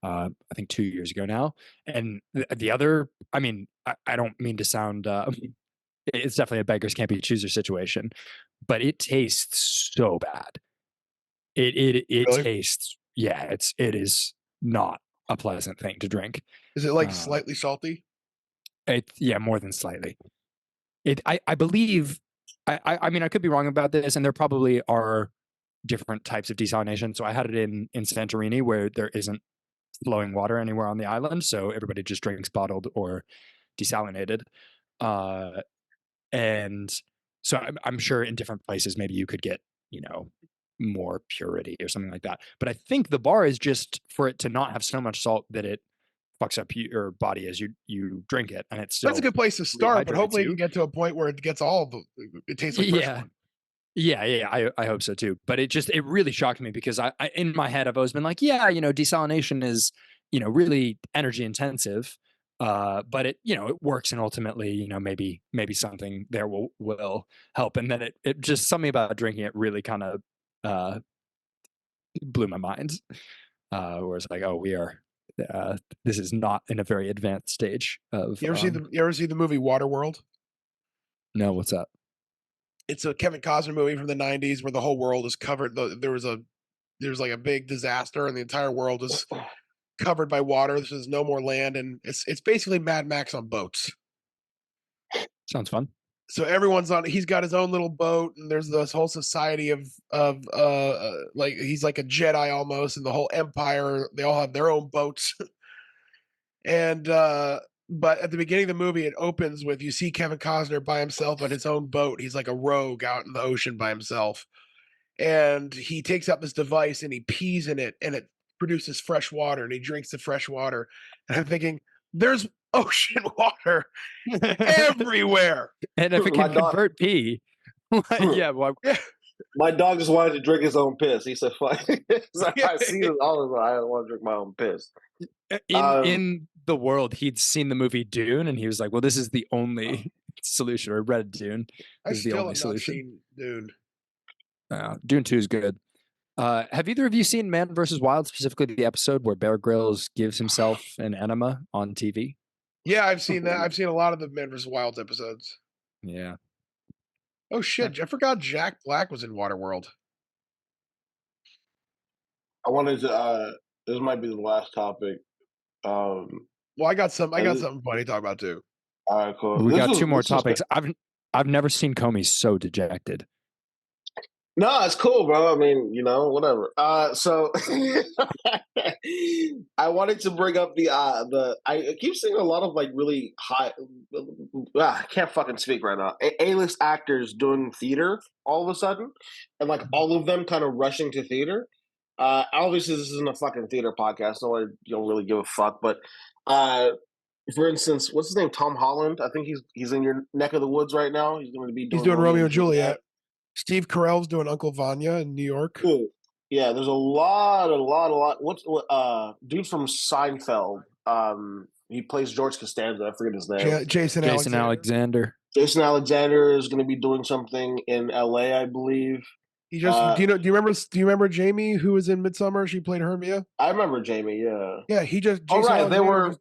I think 2 years ago now. And the other, I mean, I don't mean to sound, it's definitely a beggars can't be chooser situation, but it tastes so bad. It Really? tastes, yeah, it is not a pleasant thing to drink. Is it like Um, slightly salty? yeah, more than slightly. I believe, I mean, I could be wrong about this, and there probably are different types of desalination. So I had it in Santorini where there isn't flowing water anywhere on the island, so everybody just drinks bottled or desalinated. Uh, and so I'm sure in different places maybe you could get, you know, more purity or something like that. But I think the bar is just for it to not have so much salt that it fucks up your body as you drink it, and it That's a still good place to start, but rehydrates hopefully it can you. get to a point where it gets all the. It tastes like fresh Yeah, water. I hope so too. But it really shocked me because I in my head I've always been like, yeah, you know, desalination is, you know, really energy intensive. But it, you know, it works, and ultimately, you know, maybe something there will help. And then it just something about drinking it really kind of uh blew my mind. Where it's like, oh, we are this is not in a very advanced stage of You ever see the movie Waterworld? no, what's that? It's a Kevin Costner movie from the '90s where the whole world is covered. There's like a big disaster and the entire world is covered by water. There's no more land, and it's basically Mad Max on boats. Sounds fun. So everyone's on. He's got his own little boat, and there's this whole society of like he's like a Jedi almost, and the whole empire. They all have their own boats, and but at the beginning of the movie, it opens with you see Kevin Costner by himself on his own boat. He's like a rogue out in the ocean by himself, and he takes out this device and he pees in it, and it produces fresh water, and he drinks the fresh water. And I'm thinking, there's ocean water everywhere. And if it My can dog, convert pee, yeah, well, Yeah, my dog just wanted to drink his own piss. He said, "Fuck." So yeah. I see it all the time. I want to drink my own piss. Um, in the world, he'd seen the movie Dune, and he was like, "Well, this is the only solution." Or read Dune. I This is the still only have not solution. seen Dune. Dune 2 is good. Have either of you seen Man versus Wild, specifically the episode where Bear Grylls gives himself an enema on TV? Yeah, I've seen that. I've seen a lot of the Man vs. Wild episodes. Yeah. Oh shit! I forgot Jack Black was in Waterworld. I wanted to. This might be the last topic. Well, I got something and this, funny to talk about too. all right, cool. We got two more This was topics. I've never seen Comey so dejected. no, it's cool, bro. I mean, you know, whatever. So I I wanted to bring up I keep seeing a lot of like really high. I can't fucking speak right now. A-list actors doing theater all of a sudden, and like all of them kind of rushing to theater. Obviously, this isn't a fucking theater podcast, so I don't really give a fuck. But for instance, what's his name? Tom Holland. I think he's in your neck of the woods right now. He's going to be He's doing doing Romeo and Juliet. Steve Carell's doing Uncle Vanya in New York. Ooh. Yeah, there's a lot. What's dude from Seinfeld? He plays George Costanza. I forget his name. Jason Alexander. Jason Alexander is going to be doing something in LA, I believe. He just do you remember Jamie, who was in Midsummer? She played Hermia. I remember Jamie. Yeah. Yeah, he just. Jason Alexander they were.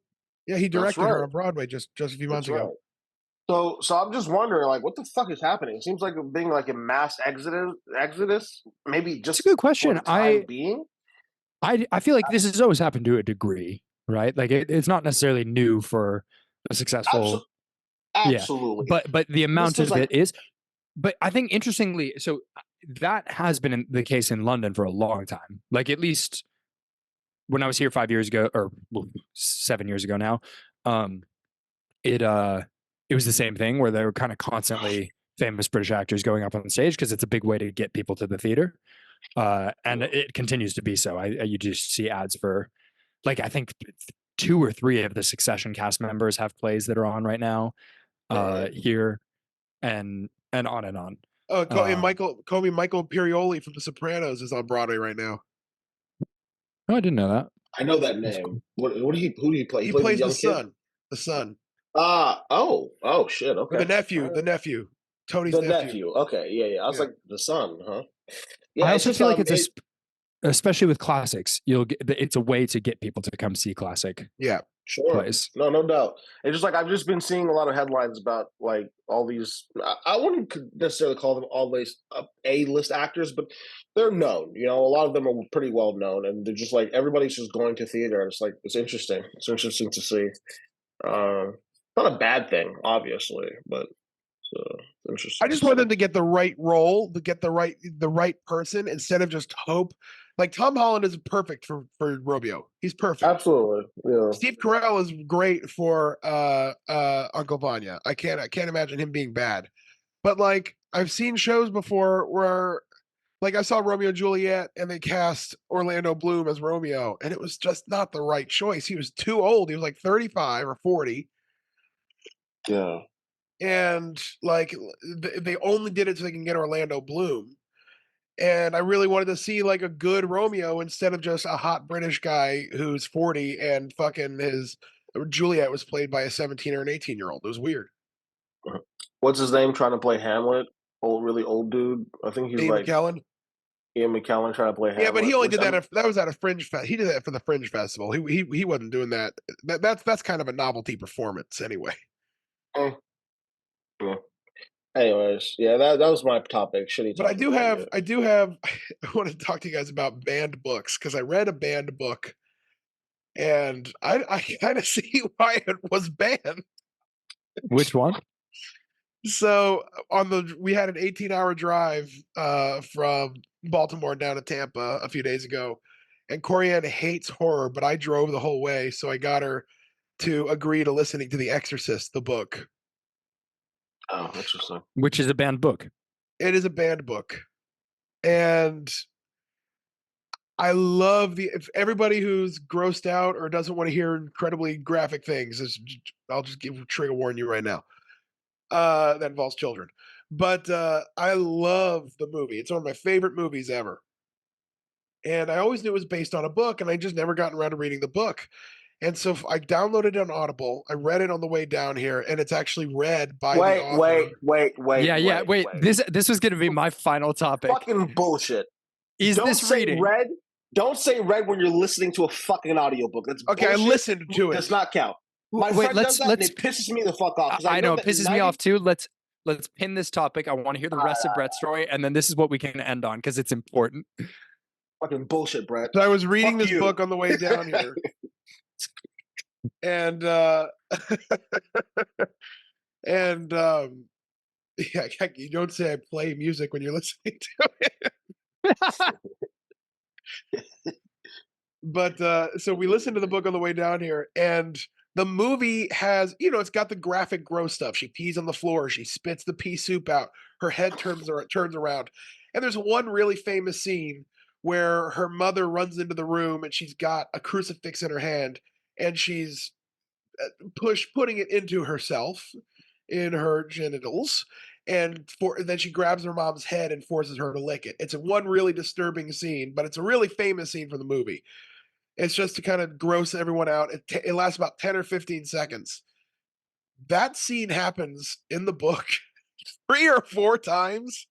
He directed her on Broadway just a few months ago. So I'm just wondering, like, what the fuck is happening? It seems like we're being like a mass exodus. Maybe just a good question. I feel like this has always happened to a degree, right? Like it's not necessarily new for a successful. Absolutely. Yeah. But the amount of it is. But I think interestingly, so that has been the case in London for a long time. Like at least when I was here 5 years ago, or 7 years ago now, it was the same thing where they were kind of constantly famous British actors going up on the stage because it's a big way to get people to the theater. And it continues to be so. You just see ads for, like, I think 2 or 3 of the Succession cast members have plays that are on right now here, and on and on. Oh, Michael Imperioli from The Sopranos is on Broadway right now. Oh, I didn't know that. I know that name. Who do you play? He plays the son. The son. Oh shit. Okay. The nephew. Tony's nephew. Okay, yeah. I was like, the son, huh? Yeah, I also feel like it's especially with classics, it's a way to get people to come see classic. Yeah, sure. Plays. No doubt. It's just like I've just been seeing a lot of headlines about like all these. I wouldn't necessarily call them always A-list actors, but they're known. You know, a lot of them are pretty well known, and they're just like everybody's just going to theater. And it's like it's interesting. It's interesting to see. Not a bad thing, obviously, but interesting. I just want them to get the right role, to get the right person, instead of just hope. Like Tom Holland is perfect for Romeo. He's perfect. Absolutely. Yeah. Steve Carell is great for Uncle Vanya. I can't imagine him being bad. But like I've seen shows before where like I saw Romeo and Juliet and they cast Orlando Bloom as Romeo, and it was just not the right choice. He was too old. He was like 35 or 40. Yeah. And like they only did it so they can get Orlando Bloom. And I really wanted to see like a good Romeo instead of just a hot British guy who's 40 and fucking his Juliet was played by a 17 or an 18-year-old. It was weird. What's his name trying to play Hamlet? Really old dude. I think he's Ian McKellen. Ian McKellen trying to play Hamlet. Yeah, but he only did that. That was at a Fringe Fest. He did that for the Fringe Festival. He wasn't doing that. That's kind of a novelty performance anyway. Yeah. Anyways, yeah, that was my topic. Shitty. But I do have. I want to talk to you guys about banned books because I read a banned book, and I kind of see why it was banned. Which one? So we had an 18-hour drive from Baltimore down to Tampa a few days ago, and Corianne hates horror, but I drove the whole way, so I got her to agree to listening to The Exorcist, the book. Oh, interesting. Which is a banned book. It is a banned book. And I love if everybody who's grossed out or doesn't want to hear incredibly graphic things, I'll just trigger warn you right now. That involves children. But I love the movie. It's one of my favorite movies ever. And I always knew it was based on a book, and I just never gotten around to reading the book. And so I downloaded it on Audible. I read it on the way down here, and it's actually read by the author. Wait. This was going to be my final topic. Fucking bullshit. Don't this reading? Read. Don't say read when you're listening to a fucking audiobook. That's okay. Bullshit. I listened to it. Does not count. My friend does that, and it pisses me the fuck off. I know it pisses me off too. Let's pin this topic. I want to hear the rest of Brett's story, and then this is what we can end on because it's important. Fucking bullshit, Brett. So I was reading this book on the way down here. And yeah, you don't say I play music when you're listening to it. But so we listened to the book on the way down here, and the movie has, it's got the graphic gross stuff. She pees on the floor, she spits the pea soup out, her head turns around. And there's one really famous scene where her mother runs into the room and she's got a crucifix in her hand and she's putting it into herself in her genitals, and then she grabs her mom's head and forces her to lick it. It's a one really disturbing scene, but it's a really famous scene from the movie. It's just to kind of gross everyone out. It lasts about 10 or 15 seconds. That scene happens in the book 3 or 4 times,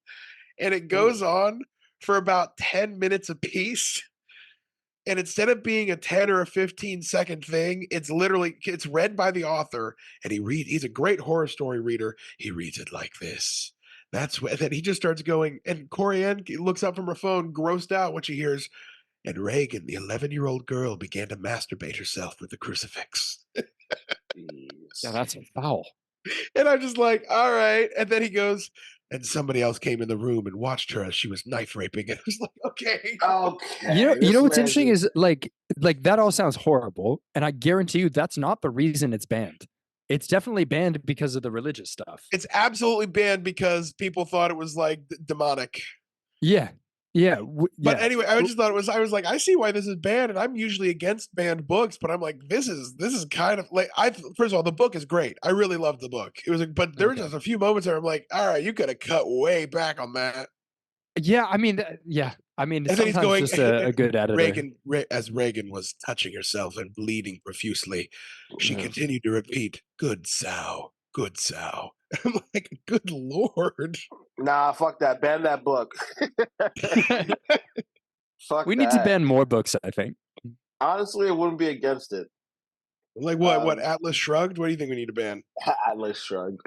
and it goes on for about 10 minutes apiece. And instead of being a 10 or a 15-second thing, it's read by the author, and he's a great horror story reader. He reads it like this. Then he just starts going, and Corianne looks up from her phone, grossed out when she hears, and Reagan, the 11-year-old girl, began to masturbate herself with the crucifix. Yeah, that's foul. And I'm just like, all right. And then he goes, and somebody else came in the room and watched her as she was knife raping. And I was like, okay. Okay. You know what's interesting is like that all sounds horrible, and I guarantee you that's not the reason it's banned. It's definitely banned because of the religious stuff. It's absolutely banned because people thought it was like demonic. Yeah. But anyway, I just thought I was like, I see why this is banned, and I'm usually against banned books, but I'm like, this is kind of like, first of all, the book is great. I really loved the book. It was, but there were just a few moments where I'm like, all right, you could have cut way back on that. Yeah, I mean, And then he's going, just a good editor. As Reagan was touching herself and bleeding profusely, she continued to repeat, "Good sow, good sow." I'm like, good Lord. Nah, fuck that. Ban that book. Fuck We that. need to ban more books, I think. Honestly, I wouldn't be against it. Like what? Atlas Shrugged? What do you think we need to ban? Atlas Shrugged.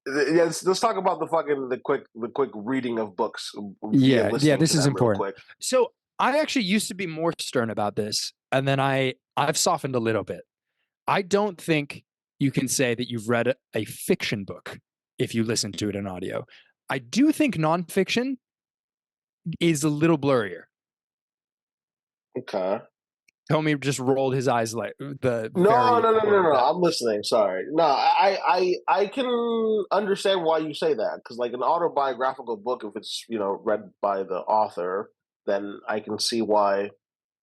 Yes, let's talk about the quick reading of books. Yeah, this is important. So I actually used to be more stern about this, and then I've softened a little bit. I don't think you can say that you've read a fiction book if you listen to it in audio. I do think nonfiction is a little blurrier. Okay. Tommy just rolled his eyes like the no. I'm listening. Sorry. No, I can understand why you say that, because like an autobiographical book, if it's read by the author, then I can see why.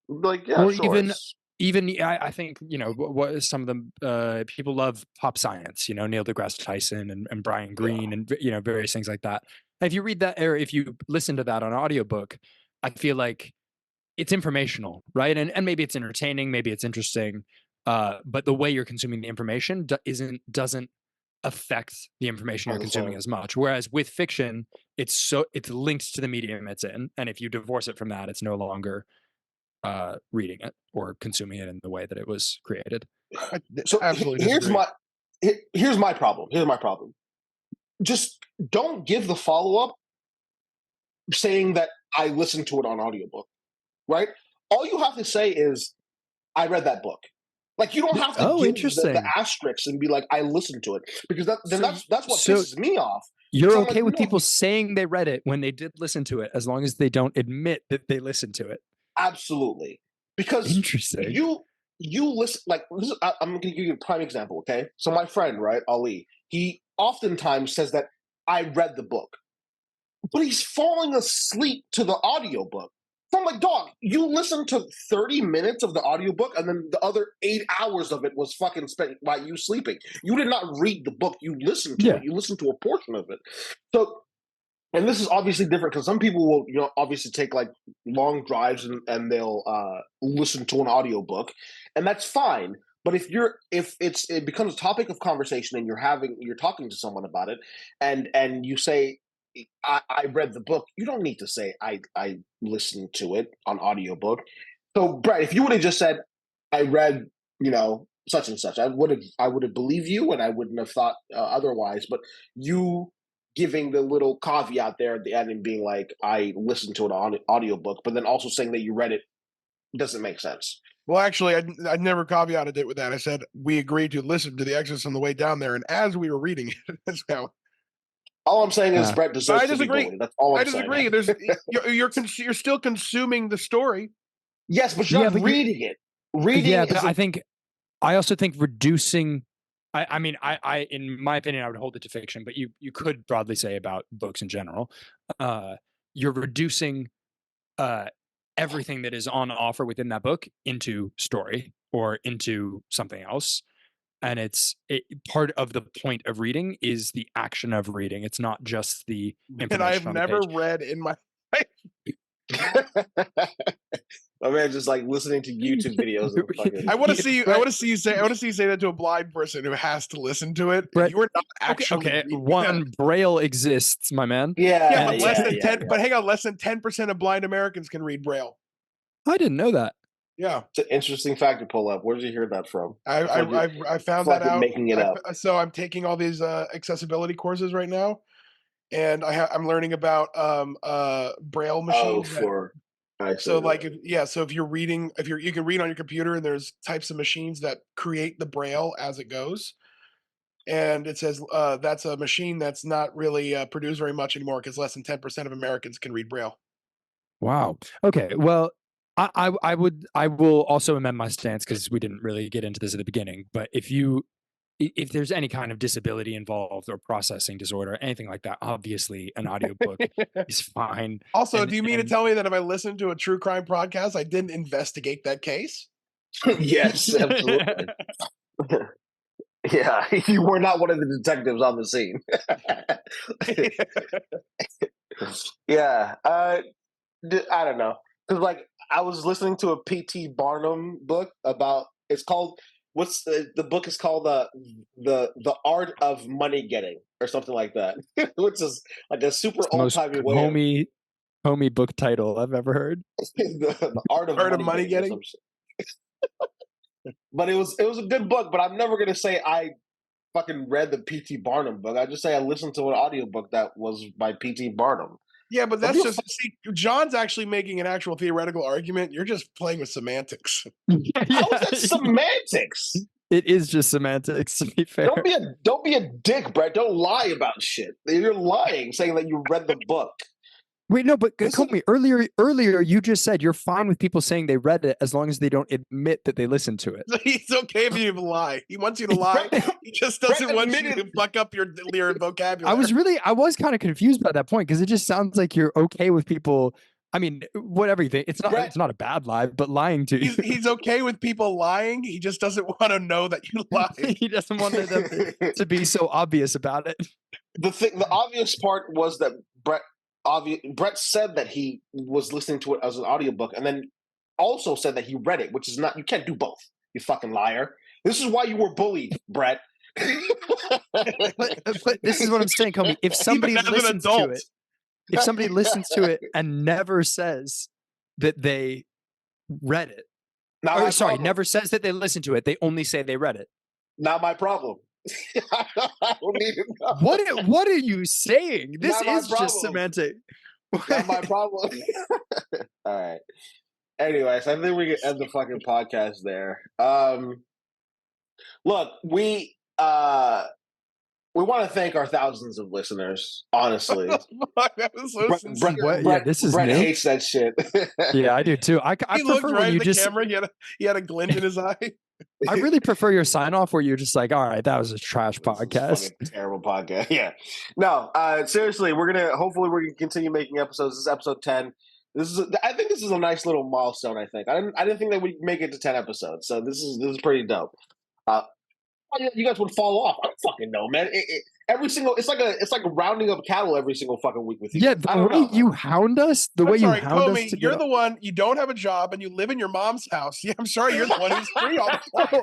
Like yeah, or sure, even I think what some of them people love pop science. Neil deGrasse Tyson and Brian Greene and various things like that. And if you read that, or if you listen to that on audiobook, I feel like it's informational, right? And maybe it's entertaining, maybe it's interesting, but the way you're consuming the information doesn't affect the information you're consuming as much. Whereas with fiction, it's linked to the medium it's in, and if you divorce it from that, it's no longer reading it or consuming it in the way that it was created. So absolutely, here's my problem. Here's my problem. Just don't give the follow up saying that I listened to it on audiobook. Right? All you have to say is, I read that book. Like, you don't have to give the asterisks and be like, I listened to it. Because that's what pisses me off. You're okay with people saying they read it when they did listen to it, as long as they don't admit that they listened to it. Absolutely. Because you listen, like, I'm going to give you a prime example, okay? So my friend, right, Ali, he oftentimes says that I read the book. But he's falling asleep to the audiobook. So I'm like, dog, you listened to 30 minutes of the audiobook, and then the other 8 hours of it was fucking spent by you sleeping. You did not read the book. You listened to it. You listened to a portion of it. So, and this is obviously different because some people will, obviously take like long drives and they'll listen to an audiobook, and that's fine. But if it becomes a topic of conversation and you're talking to someone about it, and you say, I read the book, you don't need to say I listened to it on audiobook. So Brett, if you would have just said I read, such and such, I would have believed you, and I wouldn't have thought otherwise. But you giving the little caveat there at the end and being like, I listened to it on audiobook, but then also saying that you read it doesn't make sense. Well, actually, I never caveated it with that. I said we agreed to listen to the Exodus on the way down there, and as we were reading it, that's how. All I'm saying is Brett deserves to be bullied. That's all I'm saying. I disagree. You're still consuming the story. Yes, but you're Yeah, not but reading it. Reading yeah, is but I also think reducing. I mean, in my opinion, I would hold it to fiction, but you could broadly say about books in general. Uh, you're reducing uh, everything that is on offer within that book into story or into something else. And part of the point of reading is the action of reading. It's not just the And I have information on the never page. read in my life. My man just like listening to YouTube videos of fucking. I want to see you. I Brett- want to see you say. I want to see you say that to a blind person who has to listen to it. Brett, You are not actually okay. reading One, Braille exists, my man. Yeah, Yeah, but less than yeah, 10. yeah. But hang on, less than 10% of blind Americans can read Braille. I didn't know that. Yeah, It's an interesting fact to pull up. Where did you hear that from? I found that out. Making it up. So I'm taking all these accessibility courses right now, and I'm learning about Braille machines. So like so if you're reading, you can read on your computer, and there's types of machines that create the Braille as it goes. And it says that's a machine that's not really produced very much anymore because less than 10% of Americans can read Braille. Wow. Okay. Well, I will also amend my stance because we didn't really get into this at the beginning. But if there's any kind of disability involved or processing disorder, anything like that, obviously an audiobook is fine. Also, do you mean to tell me that if I listen to a true crime podcast, I didn't investigate that case? Yes, absolutely. Yeah, you were not one of the detectives on the scene. Yeah, I don't know, because like I was listening to a P.T. Barnum book about. It's called the book is called the Art of Money Getting or something like that, which is like a super old timey way. Homey book title I've ever heard. The Art of Art of Money money Getting. getting. But it was a good book. But I'm never gonna say I fucking read the P.T. Barnum book. I just say I listened to an audiobook that was by P.T. Barnum. Yeah, but that's just see, John's actually making an actual theoretical argument. You're just playing with semantics. How is that semantics? It is just semantics, to be fair. Don't be a dick, Brett. Don't lie about shit. You're lying, saying that you read the book. Wait, no, but Comey, earlier you just said you're fine with people saying they read it as long as they don't admit that they listened to it. He's okay if you lie. He wants you to lie. He just doesn't want you to fuck up your vocabulary. I was kind of confused by that point because it just sounds like you're okay with people. I mean, whatever you think, it's not a bad lie, but lying to you. He's okay with people lying. He just doesn't want to know that you lie. He doesn't want them to be so obvious about it. The obvious part was that Brett said that he was listening to it as an audiobook, and then also said that he read it, which is not. You can't do both. You fucking liar. This is why you were bullied, Brett. but this is what I'm saying, Comey. If somebody listens to it, if somebody listens to it and never says that they read it, never says that they listened to it, they only say they read it. Not my problem. I don't need to know. What are you saying? This is just semantic. Not my problem. All right. Anyways, I think we can end the fucking podcast there. Look, we want to thank our thousands of listeners. Honestly, that was so sincere. This is Brett new. hates that shit. Yeah, I do too. I he looked right at the camera. He had a glint in his eye. I really prefer your sign off where you're just like, all right, that was a trash podcast. Terrible podcast. Yeah. No, seriously, hopefully we're gonna continue making episodes. This is episode 10. I think this is a nice little milestone. I didn't think that we'd make it to 10 episodes. So this is pretty dope. You guys would fall off. I don't fucking know, man. It's like a rounding up cattle every single fucking week with you. Yeah, the way you hound us, Comey, you're the one. You don't have a job and you live in your mom's house. Yeah, I'm sorry, you're the one who's free all the time.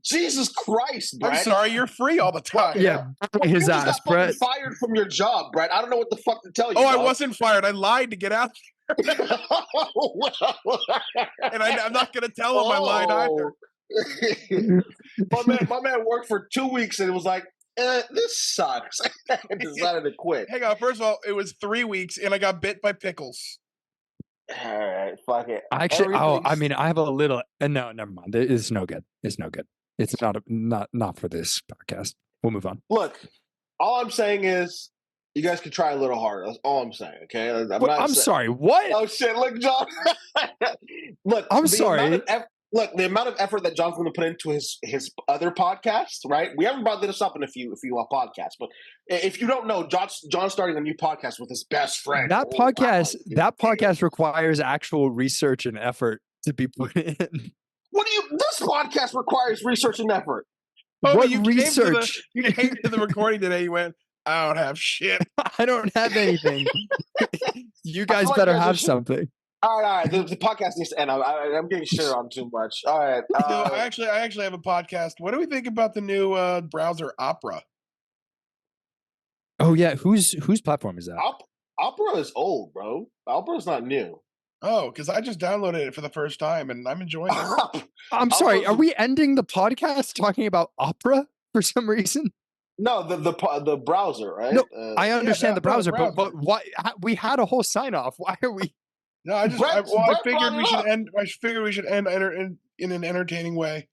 Jesus Christ, Brett. I'm sorry, you're free all the time. Yeah, his ass, Brett. Fired from your job, Brett. I don't know what the fuck to tell you. Oh, I wasn't fired. I lied to get out there. And I'm not going to tell him I lied either. my man worked for 2 weeks and it was like, this sucks. I decided to quit. Hang on, first of all, it was 3 weeks and I got bit by pickles. All right, fuck it. Actually, I have a little. No, never mind. It's no good. It's no good. It's not for this podcast. We'll move on. Look, all I'm saying is You guys could try a little harder. That's all I'm saying. Okay, I'm sorry. What? Oh shit! Look, John. Look, I'm the sorry. amount of the amount of effort that John's going to put into his other podcast, right? We haven't brought this up in a few podcasts, but if you don't know, John's starting a new podcast with his best friend. That podcast requires actual research and effort to be put in. What do you? This podcast requires research and effort. Oh, What you research? You came to the recording today. You went, I don't have shit. I don't have anything. You guys like better you guys have are- something. All right. The podcast needs to end. I'm getting shit on too much. All right. So I actually have a podcast. What do we think about the new browser Opera? Oh yeah, whose platform is that? Opera is old, bro. Opera's not new. Oh, because I just downloaded it for the first time and I'm enjoying it. I'm sorry. Are we ending the podcast talking about Opera for some reason? No, the browser, right? No, I understand the browser, browser. but why? We had a whole sign off. Why are we? No, I Brett figured brought we it should up. end. I figured we should end in an entertaining way.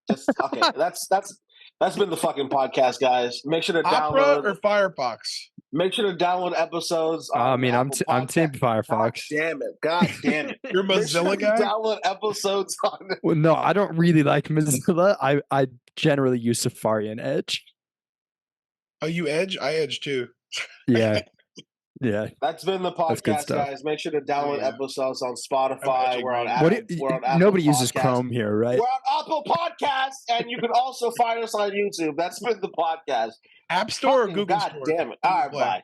Just okay. That's been the fucking podcast, guys. Make sure to Opera download. or Firefox? Make sure to download episodes. I on mean, I'm Apple Team Podcasts. Firefox. God damn it! You're a Make sure Mozilla to guy. download episodes on. Well, no, I don't really like Mozilla. I generally use Safari and Edge. Oh, you Edge? I Edge too. Yeah, yeah. That's been the That's good podcast, stuff. guys. Make sure to download Yeah. episodes on I'm Spotify. edging We're on right. Apple. We're on Apple Nobody uses Podcasts. Chrome here, right? We're on Apple Podcasts, and you can also find us on YouTube. That's been the podcast. App Store or Fucking Google God Store? damn it! All right, Google Play. bye.